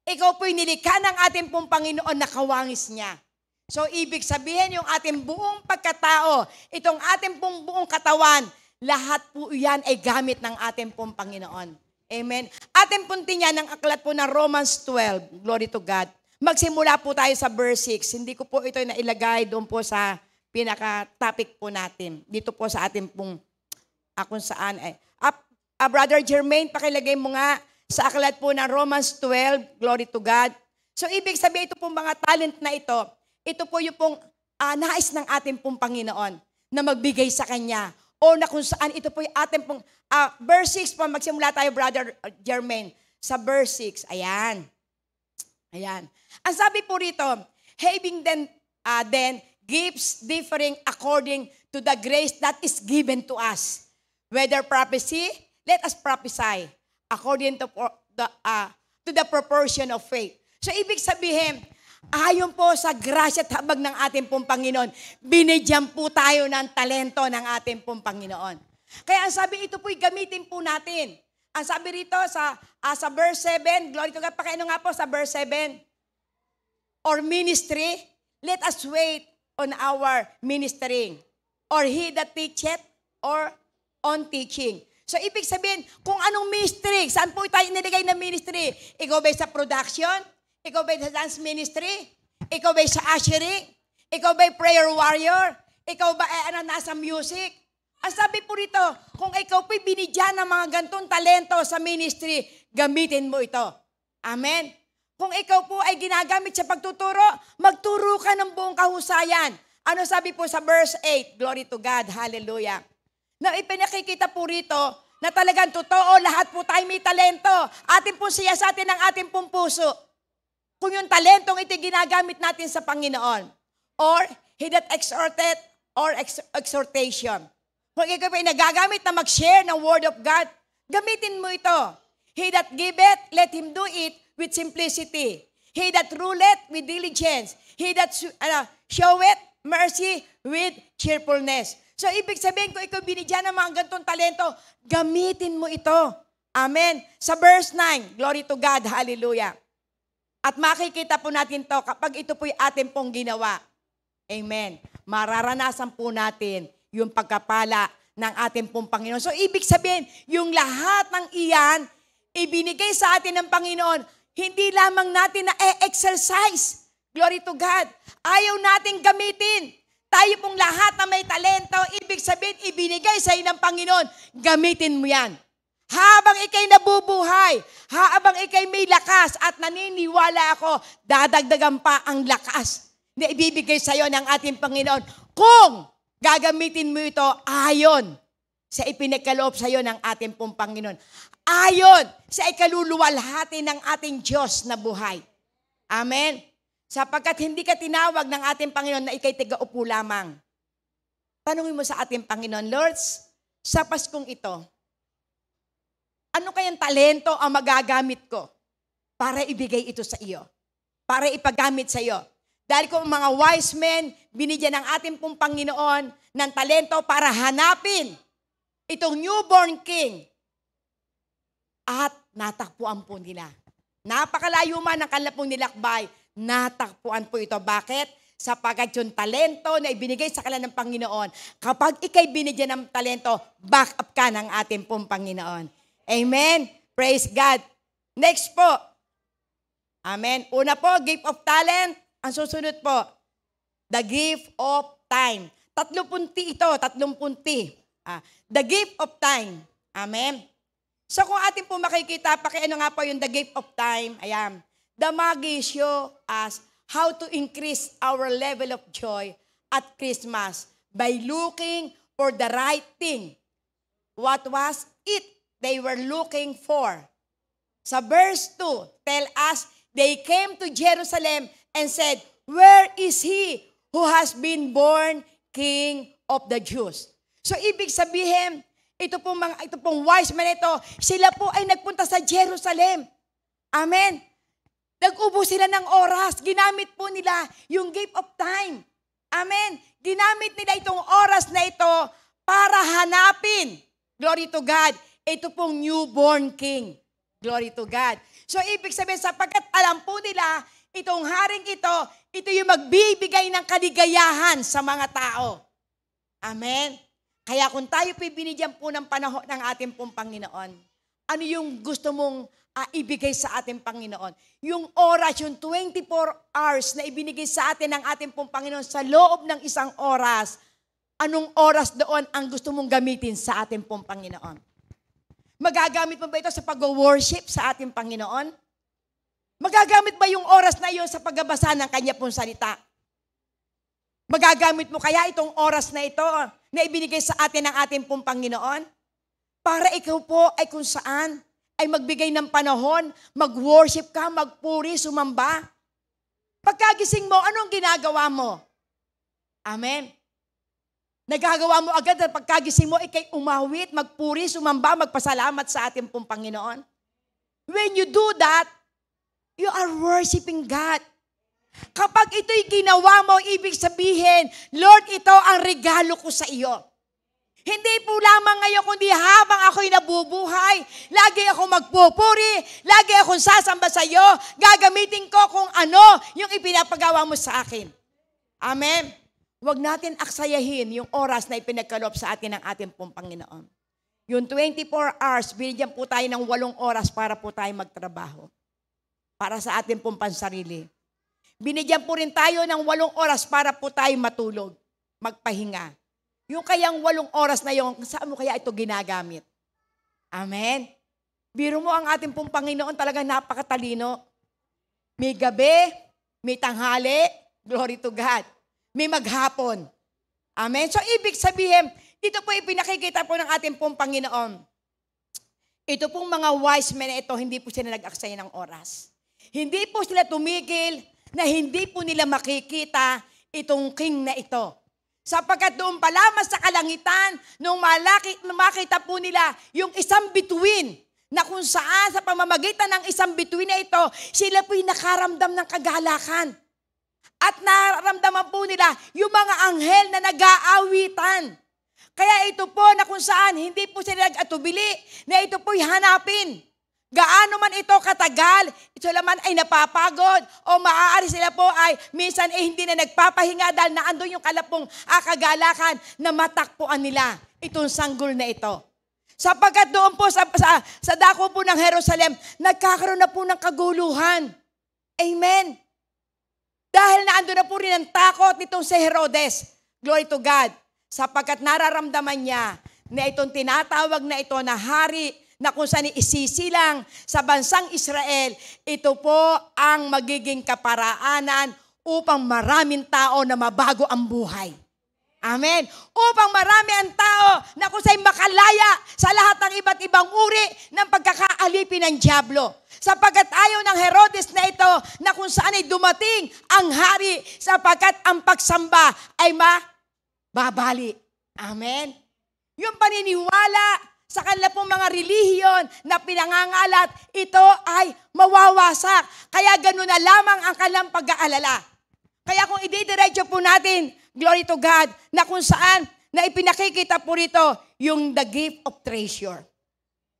Ikaw po'y nilikha ng ating pong Panginoon na kawangis niya. So, ibig sabihin yung ating buong pagkatao, itong ating pong buong katawan, lahat po yan ay gamit ng ating pong Panginoon. Amen. Ating punti niya ng aklat po ng Romans 12. Glory to God. Magsimula po tayo sa verse 6. Hindi ko po ito nailagay doon po sa pinaka-topic po natin. Dito po sa ating pong kung saan ay. Brother Jermaine, pakilagay mo nga sa aklat po ng Romans 12. Glory to God. So, ibig sabihin ito pong mga talent na ito po yung pong nais ng ating pong Panginoon na magbigay sa Kanya. O na kung saan ito po yung ating pong, verse 6 po, magsimula tayo, Brother Jermaine, sa verse 6. Ayan. Ayan. Ang sabi po rito, having then gifts differing according to the grace that is given to us. Whether prophecy, let us prophesy according to the proportion of faith. So, ibig sabihin, ayon po sa grasya at habag ng ating pong Panginoon, binigyan po tayo ng talento ng ating pong Panginoon. Kaya ang sabi, ito po'y gamitin po natin. Ang sabi rito sa verse 7, glory to God, pakiano nga po sa verse 7, or ministry, let us wait on our ministering, or he that teacheth, or on teaching. So, ibig sabihin, kung anong ministry, saan po tayo nilagay na ministry? Ikaw ba'y sa production? Ikaw ba'y sa dance ministry? Ikaw ba'y sa ushering? Ikaw ba'y prayer warrior? Ikaw ba nasa music? Ang sabi po rito, kung ikaw po'y binigyan ng mga gantong talento sa ministry, gamitin mo ito. Amen? Kung ikaw po ay ginagamit sa pagtuturo, magturo ka ng buong kahusayan. Ano sabi po sa verse 8? Glory to God. Hallelujah. Na ipinakikita po rito na talagang totoo, lahat po tayo may talento. Atin po siyasatin ng ating pong puso. Kung yung talentong ito ginagamit natin sa Panginoon. Or, he that exhorted or exhortation. Kung ikaw ay nagagamit na mag-share ng word of God, gamitin mo ito. He that giveth, let him do it with simplicity. He that ruleth with diligence. He that showeth mercy with cheerfulness. So, ibig sabihin, kung ikaw binigyan ng mga gantong talento, gamitin mo ito. Amen. Sa verse 9, glory to God, hallelujah. At makikita po natin to kapag ito po'y atin pong ginawa. Amen. Mararanasan po natin yung pagkapala ng ating pong Panginoon. So, ibig sabihin, yung lahat ng iyan, ibinigay sa atin ng Panginoon, hindi lamang natin na exercise. Glory to God. Ayaw nating gamitin. Tayo pong lahat na may talento, ibig sabihin, ibinigay sa iyo ng Panginoon, gamitin mo yan. Habang ikay nabubuhay, habang ikay may lakas at naniniwala ako, dadagdagan pa ang lakas na ibibigay sa iyo ng ating Panginoon. Kung gagamitin mo ito ayon sa ipinagkaloob sa iyo ng ating pong Panginoon. Ayon sa ikaluluwalhati ng ating Diyos na buhay. Amen. Sapagkat hindi ka tinawag ng ating Panginoon na ikay tiga-upo lamang. Tanungin mo sa ating Panginoon, Lord, sa Paskong ito, ano kayang talento ang magagamit ko para ibigay ito sa iyo? Para ipagamit sa iyo? Dahil kung mga wise men, binigyan ng ating pong Panginoon ng talento para hanapin itong newborn king. At natakpuan po nila. Napakalayo man ang kanilang pong nilakbay, natakpuan po ito. Bakit? Sapagkat yung talento na ibinigay sa kanila ng Panginoon, kapag ikay binigyan ng talento, back up ka ng ating pong Panginoon. Amen? Praise God. Next po. Amen. Una po, gift of talent. Ang susunod po, the gift of time. 30 ito, 30. The gift of time. Amen. So kung atin po makikita, pakiano nga po yung the gift of time, ayan. The Magi show us how to increase our level of joy at Christmas by looking for the right thing. What was it they were looking for? Sa verse 2, tell us, they came to Jerusalem and said, where is he who has been born King of the Jews? So ibig sabihin, ito pong wise men ito, sila po ay nagpunta sa Jerusalem. Amen. Nag-ubos sila ng oras. Ginamit po nila yung gift of time. Amen. Ginamit nila itong oras na ito para hanapin. Glory to God. Ito pong newborn king. Glory to God. So ibig sabihin, sapagkat alam po nila, itong haring ito yung magbibigay ng kaligayahan sa mga tao. Amen. Kaya kung tayo po binigyan po ng panahon ng ating pong Panginoon, ano yung gusto mong ibigay sa ating Panginoon? Yung oras, yung 24 hours na ibinigay sa atin ng ating pong Panginoon sa loob ng isang oras, anong oras doon ang gusto mong gamitin sa ating pong Panginoon? Magagamit mo ba ito sa pag-worship sa ating Panginoon? Magagamit ba yung oras na iyon sa pagbabasa ng Kanya pong salita? Magagamit mo kaya itong oras na ito na ibinigay sa atin ng ating pong Panginoon? Para ikaw po ay kung saan ay magbigay ng panahon, mag-worship ka, magpuri, sumamba. Pagkagising mo, anong ginagawa mo? Amen. Nagagawa mo agad na pagkagising mo, ikay umawit, magpuri, sumamba, magpasalamat sa ating pong Panginoon. When you do that, you are worshiping God. Kapag ito'y ginawa mo, ibig sabihin, Lord, ito ang regalo ko sa iyo. Hindi po lamang ngayon, kundi habang ako'y nabubuhay, lagi akong magpupuri, lagi akong sasamba sa iyo, gagamitin ko kung ano yung ipinapagawa mo sa akin. Amen. Huwag natin aksayahin yung oras na ipinagkaloob sa atin ng ating pong Panginoon. Yung 24 hours, binigyan po tayo ng 8 oras para po tayo magtrabaho. Para sa ating pong pansarili. Binigyan po rin tayo ng 8 oras para po tayo matulog, magpahinga. Yung kayang 8 oras na yung, saan mo kaya ito ginagamit? Amen? Biro mo ang ating pong Panginoon talagang napakatalino. May gabi, may tanghali, glory to God. May maghapon. Amen? So ibig sabihin, ito po ipinakikita po ng ating pong Panginoon. Ito pong mga wise men ito, hindi po sila nag-aksaya ng oras. Hindi po sila tumigil na hindi po nila makikita itong king na ito. Sapagkat doon pa lamang sa kalangitan, nung makita po nila yung isang bituin, na kung saan sa pamamagitan ng isang bituin na ito, sila po'y nakaramdam ng kagalakan. At nararamdaman po nila yung mga anghel na nag-aawitan. Kaya ito po na kung saan, hindi po sila nag-atubili, na ito po'y hanapin. Gaano man ito katagal, ito naman ay napapagod o maaari sila po ay minsan hindi na nagpapahinga dahil naandun yung kalapong kagalakan na matakpuan nila itong sanggol na ito. Sapagkat doon po sa dako po ng Jerusalem, nagkakaroon na po ng kaguluhan. Amen. Dahil naandun na po rin ang takot nitong si Herodes. Glory to God. Sapagkat nararamdaman niya na itong tinatawag na ito na hari na kung saan isisilang sa bansang Israel, ito po ang magiging kaparaanan upang maraming tao na mabago ang buhay. Amen. Upang marami ang tao na kung saan makalaya sa lahat ng iba't ibang uri ng pagkakaalipin ng dyablo. Sapagkat ayaw ng Herodes na ito na kung saan ay dumating ang hari sapagkat ang pagsamba ay mababali. Amen. Yung paniniwala sa kanila pong mga relihiyon na pinangangalat, ito ay mawawasak. Kaya gano'n na lamang ang kanilang pag-aalala. Kaya kung ididiretso po natin, glory to God, na kung saan na ipinakikita po rito, yung the gift of treasure.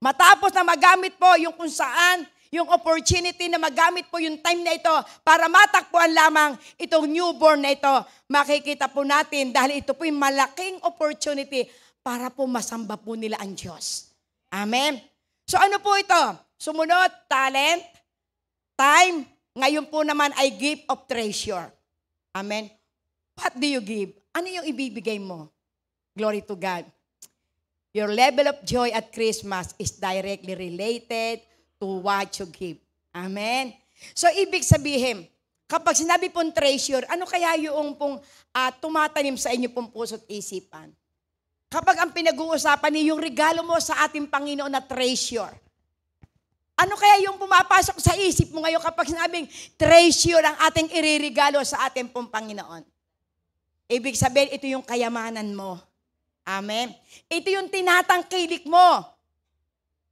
Matapos na magamit po yung kung saan, yung opportunity na magamit po yung time na ito para matakpuan lamang itong newborn na ito, makikita po natin dahil ito po yung malaking opportunity para po masamba po nila ang Diyos. Amen? So ano po ito? Sumunod, talent, time, ngayon po naman ay gift of treasure. Amen? What do you give? Ano yung ibibigay mo? Glory to God. Your level of joy at Christmas is directly related to what you give. Amen? So, ibig sabihin, kapag sinabi pong treasure, ano kaya yung pong tumatanim sa inyo pong puso't isipan? Kapag ang pinag-uusapan niyo yung regalo mo sa ating Panginoon na treasure, ano kaya yung pumapasok sa isip mo ngayon kapag sinabing treasure ang ating iririgalo sa ating pong Panginoon? Ibig sabihin, ito yung kayamanan mo. Amen. Ito yung tinatangkilik mo.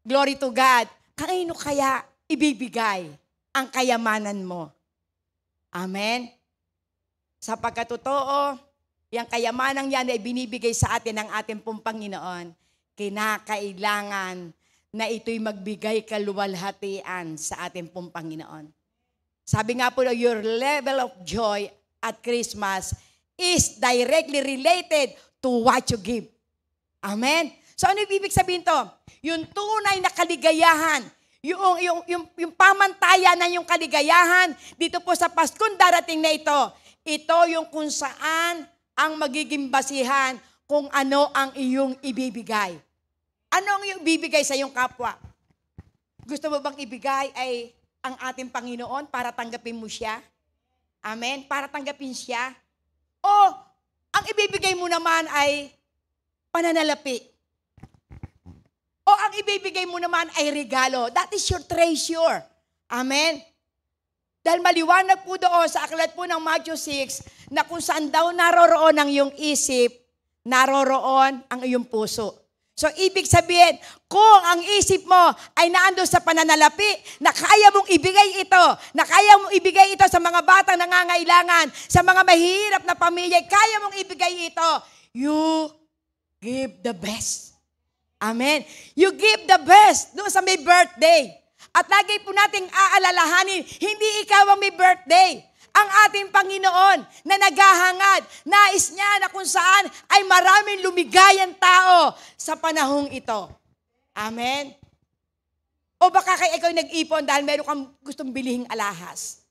Glory to God. Kanino kaya ibibigay ang kayamanan mo? Amen. Sa pagkatotoo, yung kayamanang yan ay binibigay sa atin ng ating pong Panginoon. Kinakailangan na ito'y magbigay kaluwalhatian sa ating pong Panginoon. Sabi nga po, your level of joy at Christmas is directly related to what you give. Amen? So ano ibig sabihin to? Yung tunay na kaligayahan, yung pamantayan na yung kaligayahan dito po sa Paskong darating na ito yung kung saan ang magiging basihan kung ano ang iyong ibibigay. Ano ang iyong ibibigay sa iyong kapwa? Gusto mo bang ibigay ay ang ating Panginoon para tanggapin mo siya? Amen? Para tanggapin siya? O ang ibibigay mo naman ay pananalapi. O ang ibibigay mo naman ay regalo. That is your treasure. Amen? Dahil maliwanag po doon sa aklat po ng Matthew 6 na kung saan daw naroroon ang iyong isip, naroroon ang iyong puso. So, ibig sabihin, kung ang isip mo ay naando sa pananalapi, na kaya mong ibigay ito, na kaya mong ibigay ito sa mga batang nangangailangan, sa mga mahirap na pamilya, kaya mong ibigay ito, you give the best. Amen. You give the best doon sa may birthday. At lagi po nating aalalahanin, hindi ikaw ang may birthday. Ang ating Panginoon na naghahangad, nais niya na kung saan ay maraming lumigayang tao sa panahong ito. Amen? O baka kaya ikaw nag-ipon dahil meron kang gustong bilihing alahas.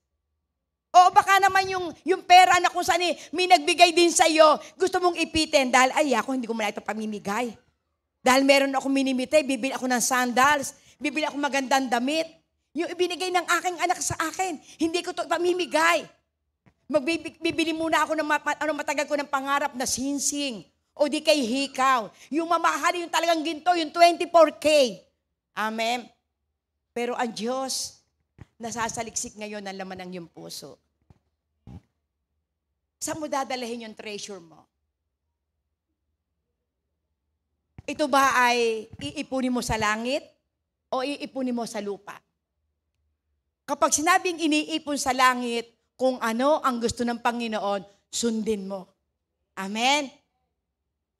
O baka naman yung pera na kung saan may nagbigay din sa iyo, gusto mong ipitin dahil ay ako hindi ko muna ito pamimigay. Dahil meron ako minimite, bibili ako ng sandals, bibili ako magandang damit. Yung ibinigay ng aking anak sa akin, hindi ko ito pamimigay. Bibili muna ako ng matagal ko ng pangarap na sinsing o di kay hikaw. Yung mamahal, yung talagang ginto, yung 24K. Amen. Pero ang Diyos, nasasaliksik ngayon ang laman ng iyong puso. Saan mo dadalahin yung treasure mo? Ito ba ay iipunin mo sa langit o iipunin mo sa lupa? Kapag sinabing iniipon sa langit, kung ano ang gusto ng Panginoon, sundin mo. Amen?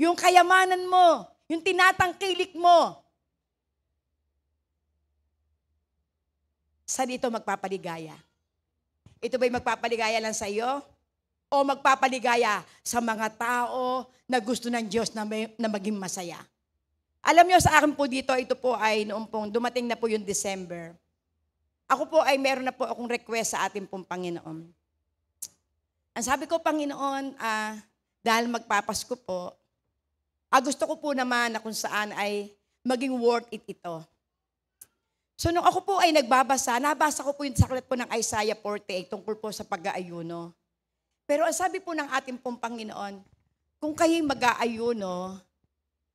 Yung kayamanan mo, yung tinatangkilik mo, saan ito magpapaligaya? Ito ba'y magpapaligaya lang sa iyo? O magpapaligaya sa mga tao na gusto ng Diyos na maging masaya? Alam niyo sa akin po dito, ito po ay noong pong dumating na po yung December. Ako po ay meron na po akong request sa ating pong Panginoon. Ang sabi ko, Panginoon, dahil magpapasko po, gusto ko po naman na kung saan ay maging worth it ito. So nung ako po ay nagbabasa, nabasa ko po yung saklat po ng Isaiah 48 tungkol po sa pag-aayuno. Pero ang sabi po ng ating pong Panginoon, kung kayo'y mag-aayuno,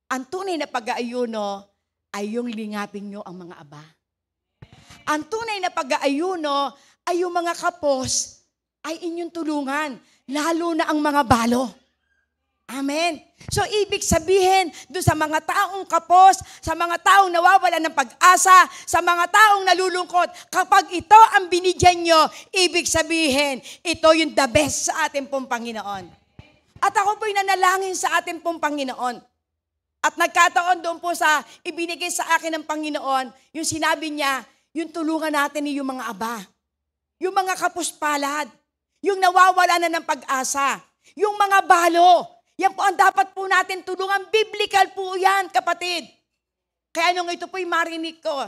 ang tunay na pag-aayuno ay yung lingapin nyo ang mga aba. Ang tunay na pag-aayuno ay yung mga kapos ay inyong tulungan, lalo na ang mga balo. Amen. So, ibig sabihin, doon sa mga taong kapos, sa mga taong nawawalan ng pag-asa, sa mga taong nalulungkot, kapag ito ang binigyan nyo, ibig sabihin, ito yung the best sa ating pong Panginoon. At ako po'y nanalangin sa ating pong Panginoon. At nagkataon doon po sa ibinigay sa akin ng Panginoon, yung sinabi niya, yung tulungan natin yung mga aba, yung mga kapuspalad, yung nawawala na ng pag-asa, yung mga balo. Yan po ang dapat po natin tulungan. Biblical po yan, kapatid. Kaya nung ito po'y marinig ko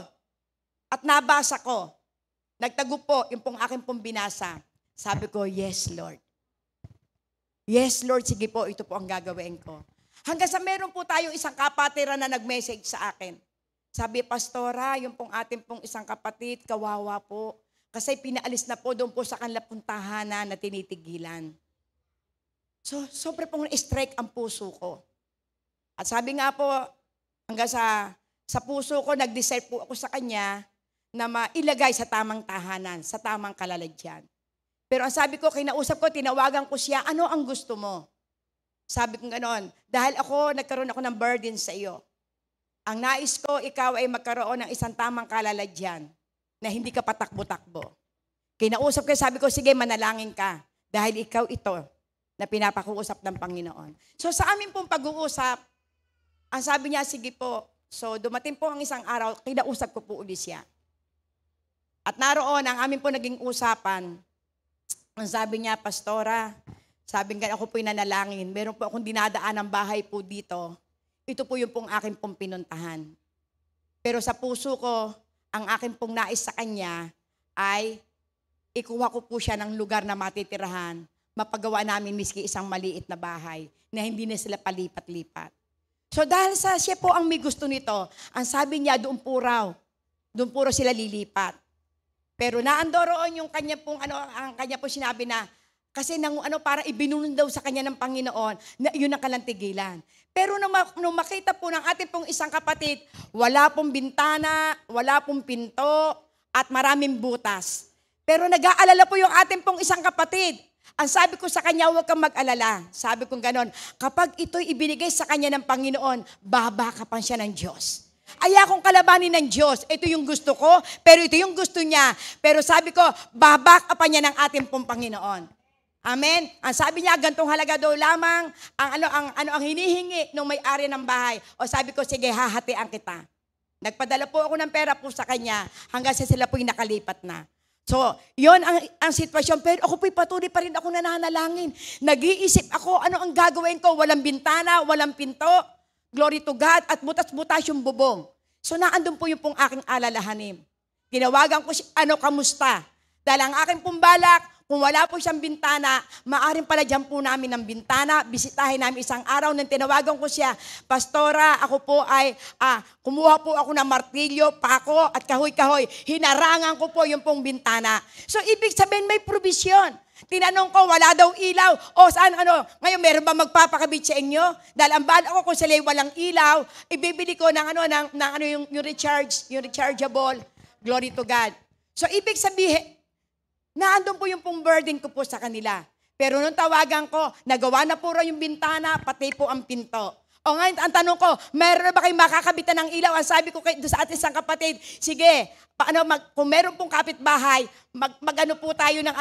at nabasa ko, nagtago po yung pong aking pong binasa. Sabi ko, yes, Lord. Yes, Lord, sige po, ito po ang gagawin ko. Hanggang sa meron po tayong isang kapatiran na nag-message sa akin. Sabi, Pastora, yung pong ating pong isang kapatid, kawawa po. Kasi pinaalis na po doon po sa kanila puntahan na tinitigilan. So, sobre pong na-strike ang puso ko. At sabi nga po, hanggang sa puso ko, nag-decide po ako sa kanya na mailagay sa tamang tahanan, sa tamang kalalagyan. Pero ang sabi ko, kinausap ko, tinawagan ko siya, ano ang gusto mo? Sabi ko gano'n, dahil nagkaroon ako ng burden sa iyo. Ang nais ko, ikaw ay magkaroon ng isang tamang kalalagyan na hindi ka patakbo-takbo. Kinausap ko, sabi ko, sige, manalangin ka. Dahil ikaw ito na pinapakuusap ng Panginoon. So sa amin pong pag-uusap, ang sabi niya, sige po. So dumating po ang isang araw, kinausap ko po ulit siya. At naroon, ang amin po naging usapan, ang sabi niya, Pastora, sabi nga ako po'y nanalangin, meron po akong dinadaan ng bahay po dito. Ito po yung pong akin pong pinuntahan. Pero sa puso ko, ang akin pong nais sa kanya ay ikuha ko po siya ng lugar na matitirahan, mapagawa namin miski isang maliit na bahay na hindi na sila palipat-lipat. So dahil siya po ang may gusto nito, ang sabi niya doon po raw sila lilipat. Pero naandoroon yung kanya pong ang kanya pong sinabi na kasi para ibinulong daw sa kanya ng Panginoon na yun ang kalantigilan. Pero nung makita po ng ating pong isang kapatid, wala pong bintana, wala pong pinto, at maraming butas. Pero nag-aalala po yung ating pong isang kapatid. Ang sabi ko sa kanya, huwag kang mag-alala. Sabi ko ganon, kapag ito'y ibinigay sa kanya ng Panginoon, babakapan siya ng Diyos. Ayakong kalabanin ng Diyos. Ito yung gusto ko, pero ito yung gusto niya. Pero sabi ko, babakapan niya ng ating pong Panginoon. Amen. Ang sabi niya, gantong halaga daw lamang ang hinihingi ng may-ari ng bahay. O sabi ko, sige, hahatian kita. Nagpadala po ako ng pera po sa kanya hanggang sa sila po'y nakalipat na. So, yon ang sitwasyon. Pero ako po'y patuloy pa rin ako nananalangin. Nag-iisip ako, ano ang gagawin ko? Walang bintana, walang pinto. Glory to God. At butas-butas yung bubong. So, naandun po yung pong aking alalahanin. Tinawagan ko siya, kamusta? Dahil ang aking pong balak, kung wala po siyang bintana, maaring pala dyan po namin ng bintana, bisitahin namin isang araw nang tinawagan ko siya, Pastora, ako po ay, kumuha po ako ng martilyo, pako at kahoy-kahoy. Hinarangan ko po yung pong bintana. So, ibig sabihin may provision. Tinanong ko, wala daw ilaw. O saan, ngayon meron ba magpapakabit sa inyo? Dahil ang bala ko kung sila walang ilaw, ibibili ko yung rechargeable. Glory to God. So, ibig sabihin, naandun po yung pong burden ko po sa kanila. Pero nung tawagan ko, nagawa na po yung bintana, pati po ang pinto. O ngayon, ang tanong ko, mayroon ba kayong makakabitan ng ilaw? Ang sabi ko sa ating isang kapatid, sige, kung meron pong kapitbahay, mag-ano po tayo ng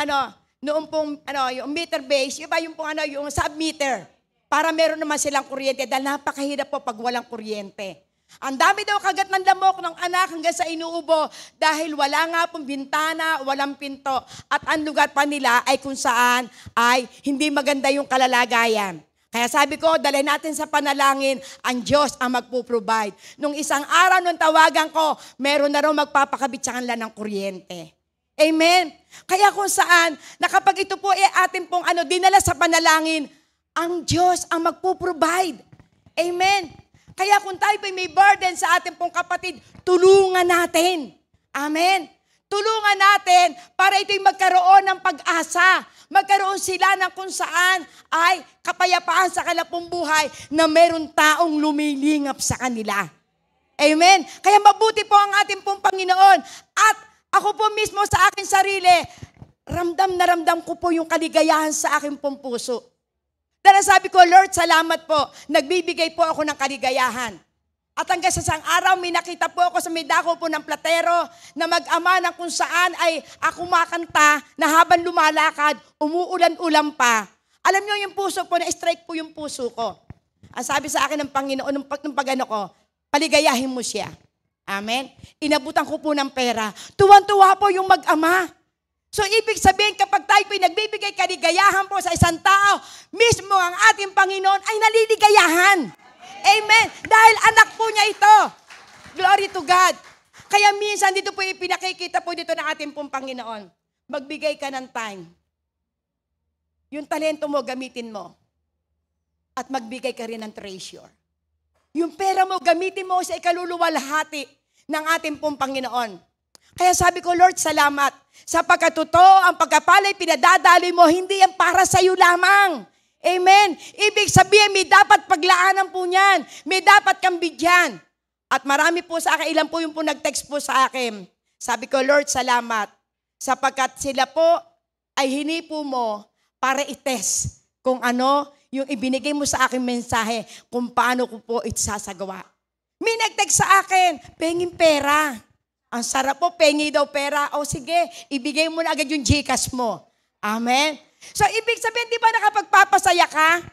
noong pong, yung meter base, iba yung pong yung submeter, para meron naman silang kuryente, dahil napakahirap po pag walang kuryente. Ang dami daw kagat ng lamok ng anak hanggang sa inuubo dahil wala nga pong bintana, walang pinto. At ang lugar pa nila ay kung saan ay hindi maganda yung kalalagayan. Kaya sabi ko, dalhin natin sa panalangin, ang Diyos ang magpo-provide. Nung isang araw nung tawagan ko, meron na raw magpapakabit sa kanila ng kuryente. Amen? Kaya kung saan, na kapag ito po atin pong dinala sa panalangin, ang Diyos ang magpo-provide. Amen? Kaya kung tayo may burden sa ating pong kapatid, tulungan natin. Amen? Tulungan natin para ito'y magkaroon ng pag-asa. Magkaroon sila ng kung saan ay kapayapaan sa kanilang buhay na meron taong lumilingap sa kanila. Amen? Kaya mabuti po ang ating pong Panginoon. At ako po mismo sa aking sarili, ramdam na ramdam ko po yung kaligayahan sa aking pong puso. Dahil sabi ko, Lord, salamat po. Nagbibigay po ako ng kaligayahan. At hanggang sa isang araw, may nakita po ako sa may dako po ng platero na mag-ama ng kung saan ay ako makanta na habang lumalakad, umuulan-ulan pa. Alam niyo yung puso po, na-strike po yung puso ko. Ang sabi sa akin ng Panginoon, nung pag-ano ko, paligayahin mo siya. Amen? Inabutan ko po ng pera. Tuwan-tuwa po yung mag-ama. So, ibig sabihin, kapag tayo po'y nagbibigay kaligayahan po sa isang tao, mismo ang ating Panginoon ay naliligayahan. Amen? Dahil anak po niya ito. Glory to God. Kaya minsan, dito po ipinakikita po dito ng ating pong Panginoon. Magbigay ka ng time. Yung talento mo, gamitin mo. At magbigay ka rin ng treasure. Yung pera mo, gamitin mo sa ikaluluwalhati ng ating pong Panginoon. Kaya sabi ko, Lord, salamat. Sapagkat totoo, ang pagkapala'y pinadadali mo, hindi yan para sa iyo lamang. Amen. Ibig sabihin, may dapat paglaanan po niyan. May dapat kang bigyan. At marami po sa akin, ilan po yung po nag-text po sa akin. Sabi ko, Lord, salamat. Sapagkat sila po ay hinipo mo para itest kung ano yung ibinigay mo sa akin mensahe kung paano ko po isasagawa. May nag-text sa akin, pengin pera. Ang sarap po, pengi daw pera. O sige, ibigay mo na agad yung GCash mo. Amen? So, ibig sabihin, di ba nakapagpapasaya ka?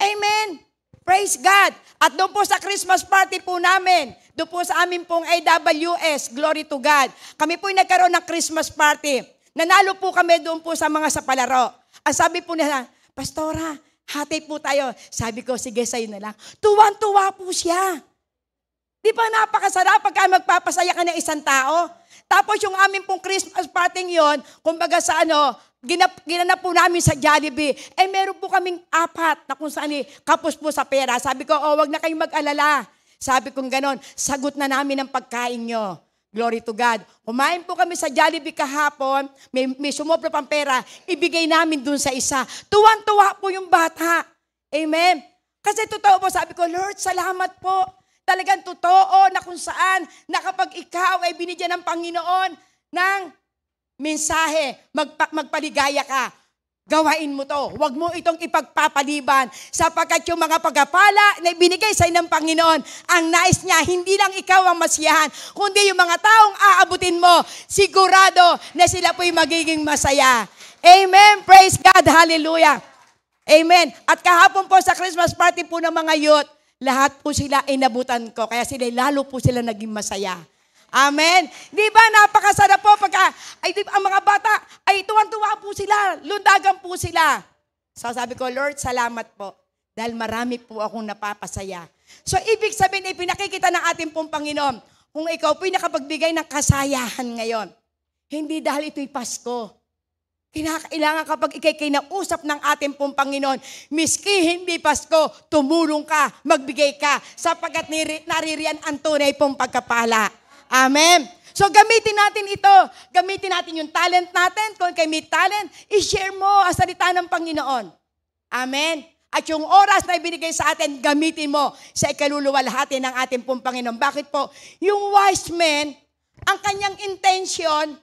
Amen? Praise God. At doon po sa Christmas party po namin, doon po sa amin pong AWS, glory to God. Kami po nagkaroon ng Christmas party. Nanalo po kami doon po sa mga sapalaro. Ang sabi po nila, Pastora, hati po tayo. Sabi ko, sige, sa'yo na lang. Tuwan-tuwa po siya. Di ba napakasarap pagka magpapasaya ka ng isang tao? Tapos yung aming pong Christmas party yon, kumbaga sa ginanap po namin sa Jollibee, meron po kaming 4 na kung saan kapos po sa pera. Sabi ko, wag na kayong mag-alala. Sabi kong ganon, sagot na namin ang pagkain nyo. Glory to God. Kumain po kami sa Jollibee kahapon, may sumobra pang pera, ibigay namin dun sa isa. Tuwang-tuwa po yung bata. Amen. Kasi totoo po, sabi ko, Lord, salamat po. Talagang totoo na kung saan na kapag ikaw ay binigyan ng Panginoon ng mensahe, magpaligaya ka, gawain mo to. Huwag mo itong ipagpapaliban sapagkat yung mga pagpapala na ibinigay sa ng Panginoon, ang nais niya, hindi lang ikaw ang masiyahan, kundi yung mga taong aabutin mo, sigurado na sila po'y magiging masaya. Amen. Praise God. Hallelujah. Amen. At kahapon po sa Christmas party po ng mga youth, lahat po sila inabutan ko. Kaya lalo po sila naging masaya. Amen. Di ba napakasarap po pagka ang mga bata ay tuwan-tuwa po sila. Lundagan po sila. So sabi ko, Lord, salamat po. Dahil marami po akong napapasaya. So ibig sabihin, pinakikita ng ating pong Panginoon, kung ikaw po'y nakapagbigay ng kasayahan ngayon, hindi dahil ito'y Pasko. Kinakailangan kapag ikay kinausap ng ating pong Panginoon, miski hindi Pasko, tumulong ka, magbigay ka, sapagkat naririyan ang tunay pong pagkapala. Amen. So gamitin natin ito. Gamitin natin yung talent natin. Kung kayo may talent, i-share mo ang salita ng Panginoon. Amen. At yung oras na ibinigay sa atin, gamitin mo sa ikaluluwalhati ng ating pong Panginoon. Bakit po? Yung wise man, ang kanyang intention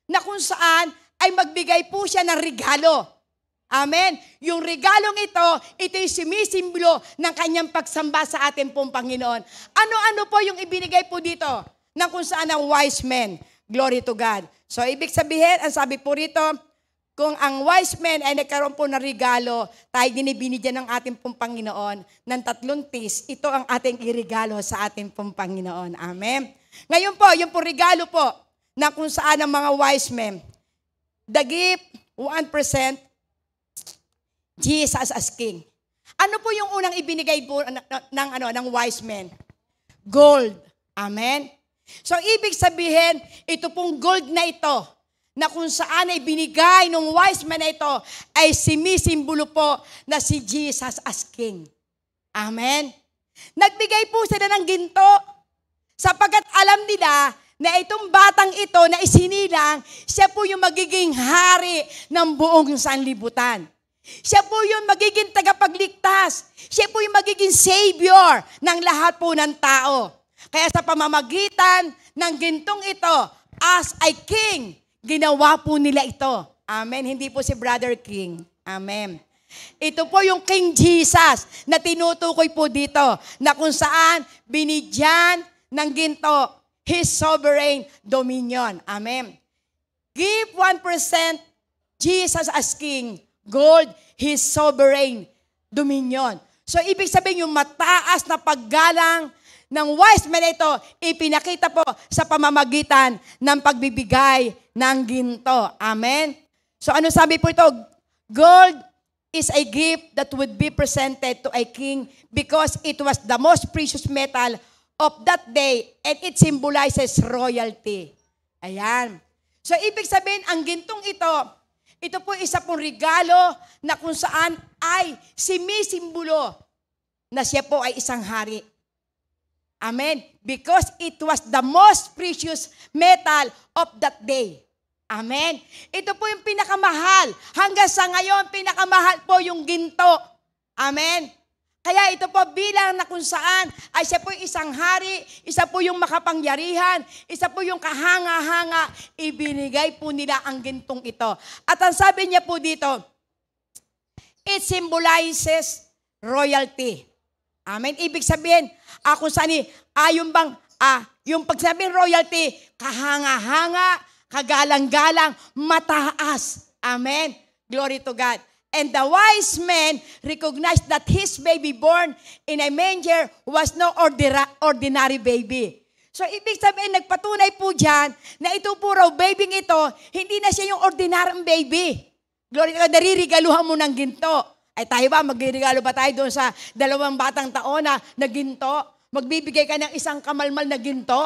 na kung saan ay magbigay po siya ng regalo. Amen. Yung regalong ito'y sumisimbolo ng kanyang pagsamba sa ating pong Panginoon. Ano-ano po yung ibinigay po dito ng kung saan ang wise man? Glory to God. So, ibig sabihin, ang sabi po rito, kung ang wise man ay nagkaroon po ng regalo, tayo binigyan ng ating pong Panginoon ng 3 tis, ito ang ating irigalo sa ating pong Panginoon. Amen. Ngayon po, yung po regalo po, na kung saan ang mga wise men, the gift, 1%, Jesus as King. Ano po yung unang ibinigay po ng wise men? Gold. Amen? So, ibig sabihin, ito pong gold na ito, na kung saan ay binigay ng wise man na ito, ay sumisimbolo po na si Jesus as King. Amen? Nagbigay po sila ng ginto, sapagkat alam nila na itong batang ito na isinilang, siya po yung magiging hari ng buong sanlibutan. Siya po yung magiging tagapagligtas. Siya po yung magiging savior ng lahat po ng tao. Kaya sa pamamagitan ng gintong ito, as a king, ginawa po nila ito. Amen. Hindi po si Brother King. Amen. Ito po yung King Jesus na tinutukoy po dito, na kung saan binigyan ng ginto His sovereign dominion. Amen. Give 1% Jesus as King. Gold, His sovereign dominion. So, ibig sabihin yung mataas na paggalang ng wise men na ito, ipinakita po sa pamamagitan ng pagbibigay ng ginto. Amen? So, ano sabi po ito? Gold is a gift that would be presented to a king because it was the most precious metal of that day and it symbolizes royalty. Ayan. So, ibig sabihin, ang gintong ito po isa pong regalo na kung saan ay simisimbolo na siya po ay isang hari. Amen. Because it was the most precious metal of that day. Amen. Ito po yung pinakamahal. Hanggang sa ngayon, pinakamahal po yung ginto. Amen. Kaya ito po bilang na kung saan ay siya po isang hari, isa po yung makapangyarihan, isa po yung kahanga-hanga, ibinigay po nila ang gintong ito. At ang sabi niya po dito, it symbolizes royalty. Amen. Ibig sabihin, kung saan yung pagsabing royalty, kahanga-hanga, kagalang-galang, mataas. Amen. Glory to God. And the wise men recognized that his baby born in a manger was no ordinary baby. So, ibig sabihin, nagpatunay po dyan na ito po raw, baby ito, hindi na siya yung ordinary baby. Glory to God, naririgaluhan mo ng ginto. Ay tayo ba, magregalo ba tayo doon sa 2 batang taon na ginto? Magbibigay ka ng isang kamalmal na ginto?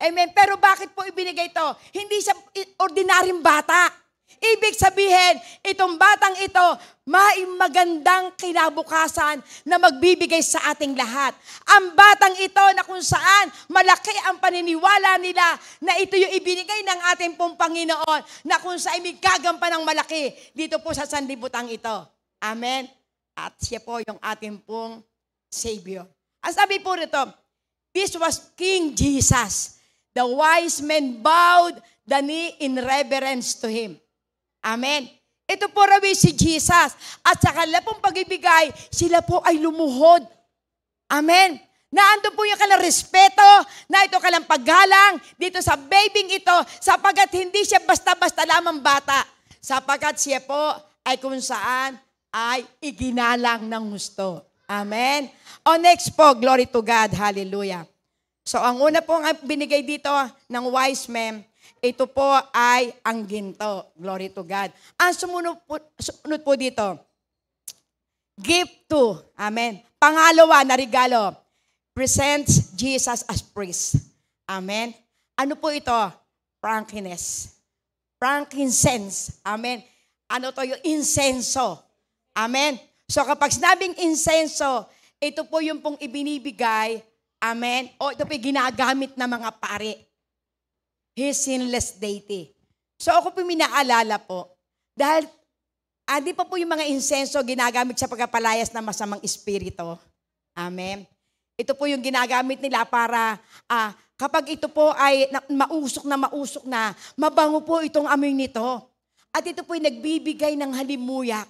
Amen. Pero bakit po ibinigay ito? Hindi siya ordinaryong bata. Ibig sabihin, itong batang ito, may magandang kinabukasan na magbibigay sa ating lahat. Ang batang ito na kung saan malaki ang paniniwala nila na ito yung ibinigay ng ating pong Panginoon na kung saan may gagampan ng malaki dito po sa sanlibutan ito. Amen. At siya po yung ating pong Savior. Ang sabi po rito, this was King Jesus. The wise men bowed the knee in reverence to Him. Amen. Ito po raw si Jesus. At sa kanila pong pag-ibigay, sila po ay lumuhod. Amen. Naandun po yung kanilang respeto, na ito kanilang paggalang dito sa babing ito, sapagat hindi siya basta-basta lamang bata. Sapagat siya po ay kung saan ay iginalang ng gusto. Amen. O next po, glory to God. Hallelujah. So ang una pong binigay dito ng wise men, ito po ay ang ginto. Glory to God. Ang sumunod po dito, gift to. Amen. Pangalawa na regalo, presents Jesus as priest. Amen. Ano po ito? Frankincense. Frankincense. Amen. Ano to yung insenso? Amen. So kapag sinabing insenso, ito po yung pong ibinibigay, amen, o ito po yung ginagamit ng mga pare. His sinless deity. So ako po minaalala po, dahil di pa po yung mga insenso ginagamit sa pagkapalayas ng masamang espiritu. Amen. Ito po yung ginagamit nila para kapag ito po ay mausok na, mabango po itong amoy nito. At ito po yung nagbibigay ng halimuyak.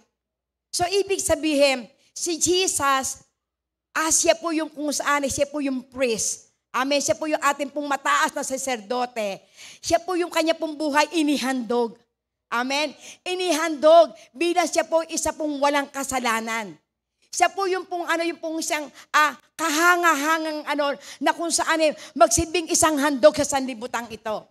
So ibig sabihin, si Jesus, siya po yung kung saan, siya po yung priest. Amen. Siya po yung ating pong mataas na saserdote. Siya po yung kanya pong buhay inihandog. Amen. Inihandog bilang siya po isa pong walang kasalanan. Siya po yung pong yung pong isang kahanga-hangang na kung saan magsibing isang handog sa sanlibutan ito.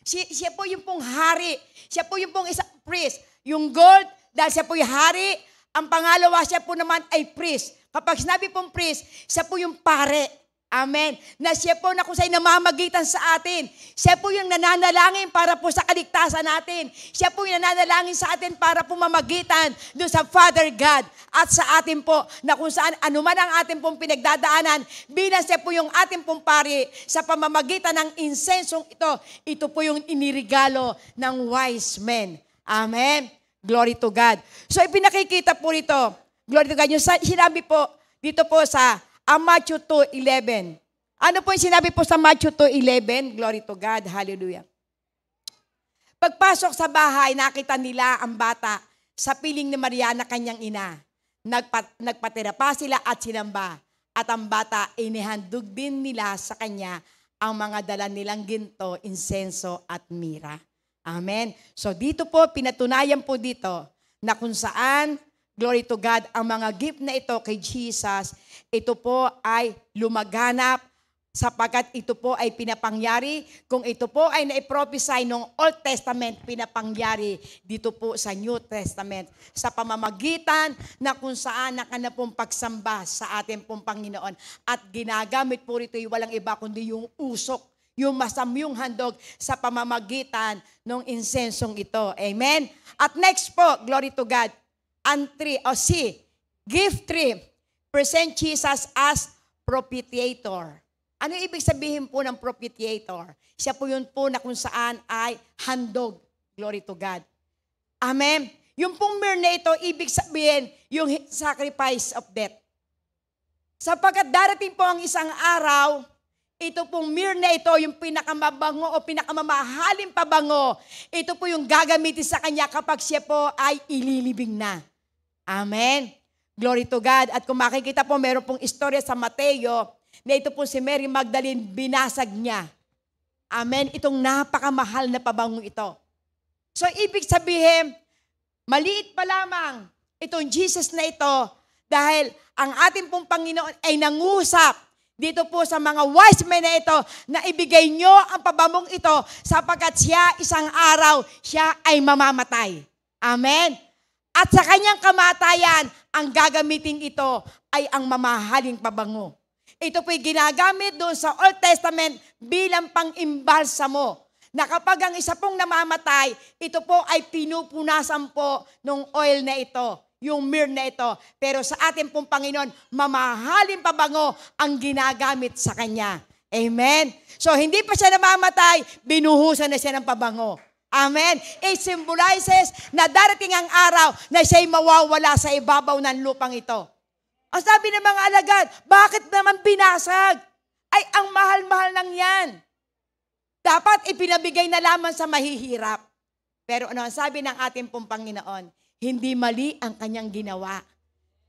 Siya po yung pong hari. Siya po yung pong isang priest. Yung gold, dahil siya po yung hari, ang pangalawa siya po naman ay priest. Kapag sinabi pong priest, siya po yung pare. Amen. Na siya po na kung sa'yo namamagitan sa atin. Siya po yung nananalangin para po sa kaligtasan natin. Siya po yung nananalangin sa atin para po mamagitan doon sa Father God. At sa atin po na kung saan anuman ang atin pong pinagdadaanan, bilang siya po yung atin pong pari sa pamamagitan ng insensong ito. Ito po yung inirigalo ng wise men. Amen. Glory to God. So ipinakikita po rito. Glory to God. Yung sinabi po dito po sa Matthew 2:11. Ano po yung sinabi po sa Matthew 2:11? Glory to God. Hallelujah. Pagpasok sa bahay, nakita nila ang bata sa piling ni Maria na kanyang ina. Nagpatira pa sila at sinamba. At ang bata, inihandog din nila sa kanya ang mga dala nilang ginto, insenso at mira. Amen. So dito po, pinatunayan po dito na kung saan, glory to God, ang mga gift na ito kay Jesus, ito po ay lumaganap sapagkat ito po ay pinapangyari. Kung ito po ay naiprophesy nung Old Testament, pinapangyari dito po sa New Testament sa pamamagitan na kung saan na kanya pong pagsamba sa ating pong Panginoon. At ginagamit po rito yung walang iba kundi yung usok, yung masamyong handog sa pamamagitan ng insensong ito. Amen? At next po, glory to God, and gift 3, present Jesus as propitiator. Ano ibig sabihin po ng propitiator? Siya po yun po na kung saan ay handog. Glory to God. Amen? Yung pong myrrh na ito, ibig sabihin yung sacrifice of death. Sapagkat darating po ang isang araw, ito pong myrrh na ito, yung pinakamabango o pinakamamahaling pabango, ito po yung gagamitin sa kanya kapag siya po ay ililibing na. Amen? Glory to God. At kung makikita po, meron pong istorya sa Mateo, na ito po si Mary Magdalene, binasag niya. Amen? Itong napakamahal na pabangong ito. So, ibig sabihin, maliit pa lamang itong Jesus na ito dahil ang ating pong Panginoon ay nangusap dito po sa mga wise men na ito na ibigay nyo ang pabamong ito sapagkat siya isang araw, siya ay mamamatay. Amen? At sa kanyang kamatayan, ang gagamitin ito ay ang mamahaling pabango. Ito po'y ginagamit doon sa Old Testament bilang pang-imbalsamo. Na kapag ang isa pong namamatay, ito po ay pinupunasan po ng oil na ito, yung myrrh na ito. Pero sa ating pong Panginoon, mamahaling pabango ang ginagamit sa Kanya. Amen? So hindi pa siya namamatay, binuhusan na siya ng pabango. Amen? It symbolizes na darating ang araw na siya'y mawawala sa ibabaw ng lupang ito. Ang sabi ng mga alagad, bakit naman binasag? Ay, ang mahal-mahal lang yan. Dapat ipinabigay na lamang sa mahihirap. Pero ano ang sabi ng ating pong Panginoon? Hindi mali ang kanyang ginawa.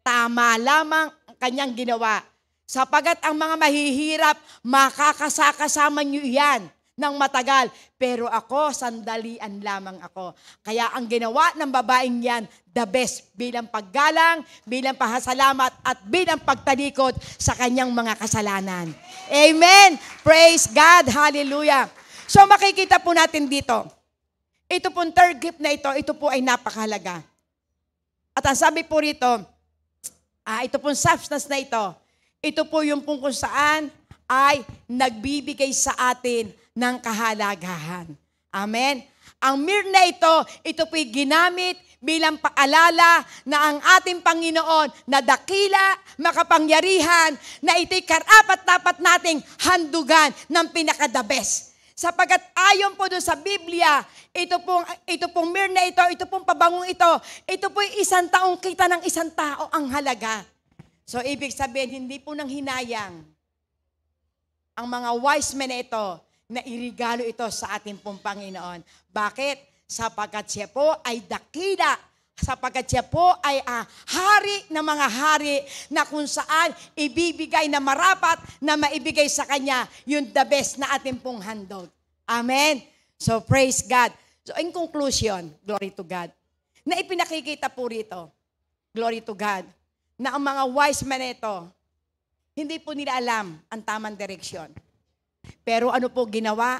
Tama lamang ang kanyang ginawa. Sapagat ang mga mahihirap, makakasakasama niyo yan ng matagal. Pero ako, sandalian lamang ako. Kaya ang ginawa ng babaeng yan, the best bilang paggalang, bilang pasasalamat, at bilang pagtalikod sa kanyang mga kasalanan. Amen! Praise God! Hallelujah! So makikita po natin dito, ito pong third gift na ito po ay napakahalaga. At ang sabi po rito, ito pong substance na ito po yung kung saan ay nagbibigay sa atin ng kahalagahan. Amen? Ang myrrh na ito po'y ginamit bilang paalala na ang ating Panginoon na dakila, makapangyarihan, na ito'y karapat-dapat nating handugan ng pinaka-the best. Sapagkat ayon po doon sa Biblia, ito pong myrrh na ito pong pabangong ito po'y isang taong kita ng isang tao ang halaga. So, ibig sabihin, hindi po nang hinayang ang mga wise men na ito na irigalo ito sa ating pong Panginoon. Bakit? Sapagkat siya po ay dakila. Sapagkat siya po ay hari ng mga hari na kung saan ibibigay na marapat na maibigay sa Kanya yung the best na ating pong handog. Amen? So praise God. So in conclusion, glory to God, na ipinakikita po rito, glory to God, na ang mga wise men ito, hindi po nila alam ang tamang direksyon. Pero ano po ginawa?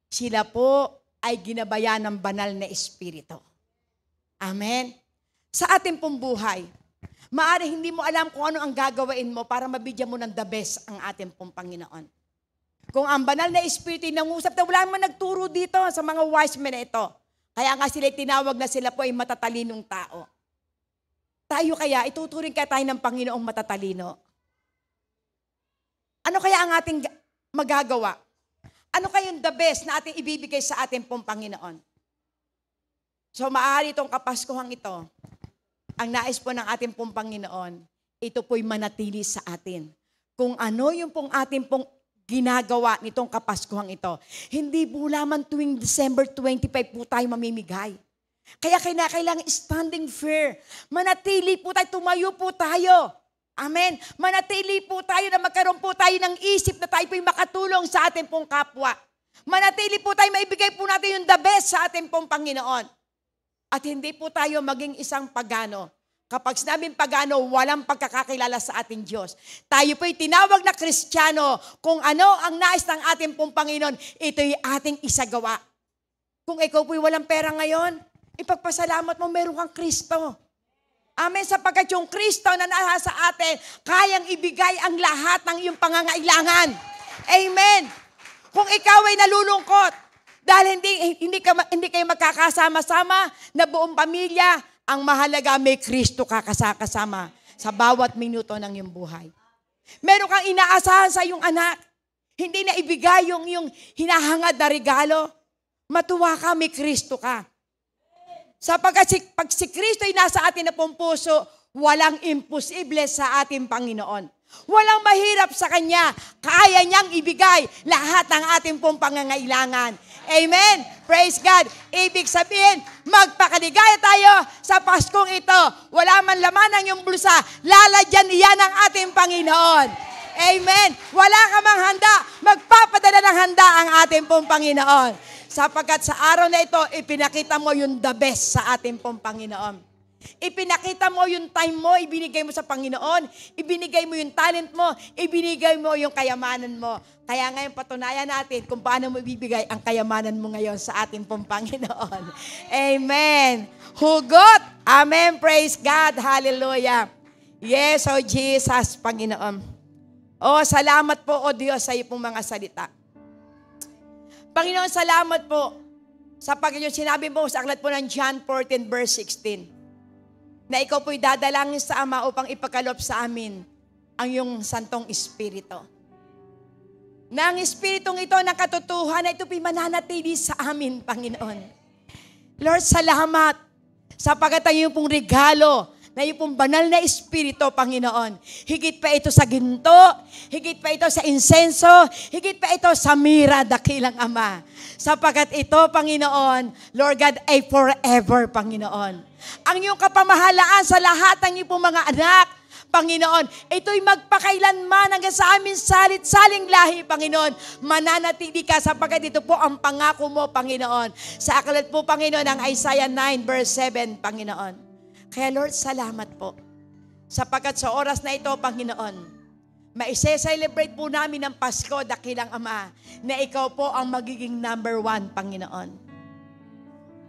Sila po ay ginabayan ng banal na espiritu. Amen? Sa ating pong buhay, maaari hindi mo alam kung ano ang gagawin mo para mabigyan mo ng the best ang ating pong Panginoon. Kung ang banal na espiritu nangusap, na wala man nagturo dito sa mga wise men na ito. Kaya nga sila tinawag na sila po ay matatalinong tao. Tayo kaya, ituturing kaya tayo ng Panginoong matatalino. Ano kaya ang ating magagawa? Ano kayong the best na ating ibibigay sa ating pong Panginoon? So maaari itong Kapaskuhang ito, ang nais po ng ating pong Panginoon, ito po'y manatili sa atin. Kung ano yung pong ating pong ginagawa nitong Kapaskuhang ito, hindi po lamang tuwing December 25 po tayo mamimigay. Kaya kailangan standing fair. Manatili po tayo, tumayo po tayo. Amen. Manatili po tayo na magkaroon po tayo ng isip na tayo po'y makatulong sa ating pong kapwa. Manatili po tayo, maibigay po natin yung the best sa ating pong Panginoon. At hindi po tayo maging isang pagano. Kapag sinabing pagano, walang pagkakakilala sa ating Diyos. Tayo po'y tinawag na Kristiyano. Kung ano ang nais ng ating pong Panginoon, ito'y ating isagawa. Kung ikaw po'y walang pera ngayon, ipagpasalamat mo, meron kang Kristo. Amen, sapagkat yung Kristo na nasa sa atin, kayang ibigay ang lahat ng iyong pangangailangan. Amen. Kung ikaw ay nalulungkot, dahil hindi kayo magkakasama-sama na buong pamilya, ang mahalaga may Kristo kasama sa bawat minuto ng iyong buhay. Meron kang inaasahan sa iyong anak, hindi na ibigay yung hinahangad na regalo, matuwa ka, may Kristo ka. Sapagkat pag si Kristo ay nasa atin na pong puso, walang imposible sa ating Panginoon. Walang mahirap sa Kanya. Kaya niyang ibigay lahat ng ating pong pangangailangan. Amen? Praise God. Ibig sabihin, magpakaligaya tayo sa Paskong ito. Wala man laman ang iyong bulsa, lalagyan iyan ng ating Panginoon. Amen? Wala ka mang handa, magpapadala ng handa ang ating pong Panginoon. Sapagkat sa araw na ito, ipinakita mo yung the best sa ating pong Panginoon. Ipinakita mo yung time mo, ibinigay mo sa Panginoon, ibinigay mo yung talent mo, ibinigay mo yung kayamanan mo. Kaya ngayon patunayan natin kung paano mo ibibigay ang kayamanan mo ngayon sa ating pong Panginoon. Amen. Hugot. Amen. Praise God. Hallelujah. Yes, oh Jesus, Panginoon. Oh, salamat po, oh Diyos, sa iyo pong mga salita. Panginoon, salamat po sa Panginoon. Sinabi mo sa aklat po ng John 14 verse 16. Na ikaw po'y dadalangin sa Ama upang ipagkaloob sa amin ang iyong Santong Espiritu. Na ang Espiritong ito ng katotohanan na ito po'y mananatili sa amin, Panginoon. Lord, salamat sapagkat ang iyong pong regalo na iyong pong banal na Espiritu, Panginoon. Higit pa ito sa ginto, higit pa ito sa insenso, higit pa ito sa mira, dakilang Ama. Sapagkat ito, Panginoon, Lord God, ay forever, Panginoon. Ang iyong kapamahalaan sa lahat ng iyong mga anak, Panginoon, ito'y magpakailanman hanggang sa amin salit-saling lahi, Panginoon. Mananatili ka sapagkat ito po ang pangako mo, Panginoon. Sa aklat po, Panginoon, ng Isaiah 9 verse 7, Panginoon. Kaya Lord, salamat po. Sapagkat sa oras na ito, Panginoon, maise-celebrate po namin ang Pasko, dakilang Ama, na ikaw po ang magiging number 1, Panginoon.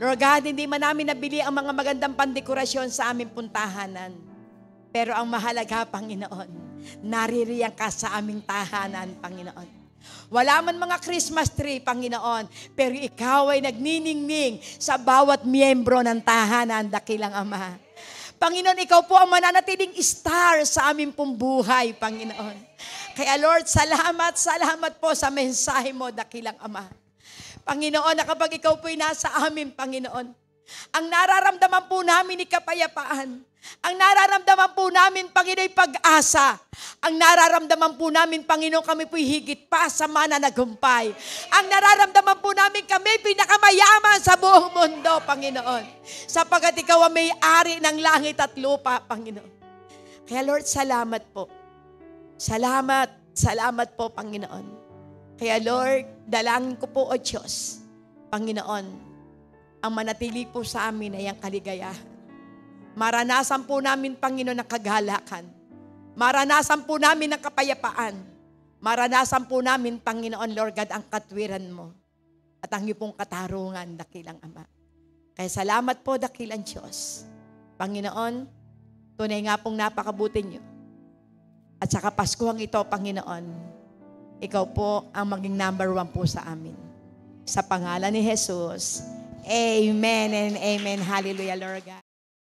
Lord God, hindi man namin nabili ang mga magandang pandekorasyon sa aming puntahanan. Pero ang mahalaga, Panginoon, naririyan ka sa aming tahanan, Panginoon. Wala man mga Christmas tree, Panginoon, pero ikaw ay nagniningning sa bawat miyembro ng tahanan, dakilang Ama. Panginoon, ikaw po ang mananatiling star sa aming pong buhay, Panginoon. Kaya Lord, salamat po sa mensahe mo, dakilang Ama. Panginoon, na kapag ikaw po'y nasa amin, Panginoon, ang nararamdaman po namin ni kapayapaan. Ang nararamdaman po namin, Panginoon, ay pag-asa. Ang nararamdaman po namin, Panginoon, kami po'y higit pa sa mananagumpay. Ang nararamdaman po namin, kami pinakamayaman sa buong mundo, Panginoon. Sapagkat ikaw ang may-ari ng langit at lupa, Panginoon. Kaya Lord, salamat po. Salamat po, Panginoon. Kaya Lord, dalangin ko po, O Diyos, Panginoon, ang manatili po sa amin ay ang kaligayahan. Maranasan po namin, Panginoon, ang kagalakan. Maranasan po namin ang kapayapaan. Maranasan po namin, Panginoon, Lord God, ang katwiran mo. At ang iyong pong katarungan, dakilang Ama. Kaya salamat po, dakilang Diyos. Panginoon, tunay nga pong napakabuti niyo. At sa Kapaskuhang ito, Panginoon, ikaw po ang maging number 1 po sa amin. Sa pangalan ni Jesus, Amen and Amen. Hallelujah, Lord God.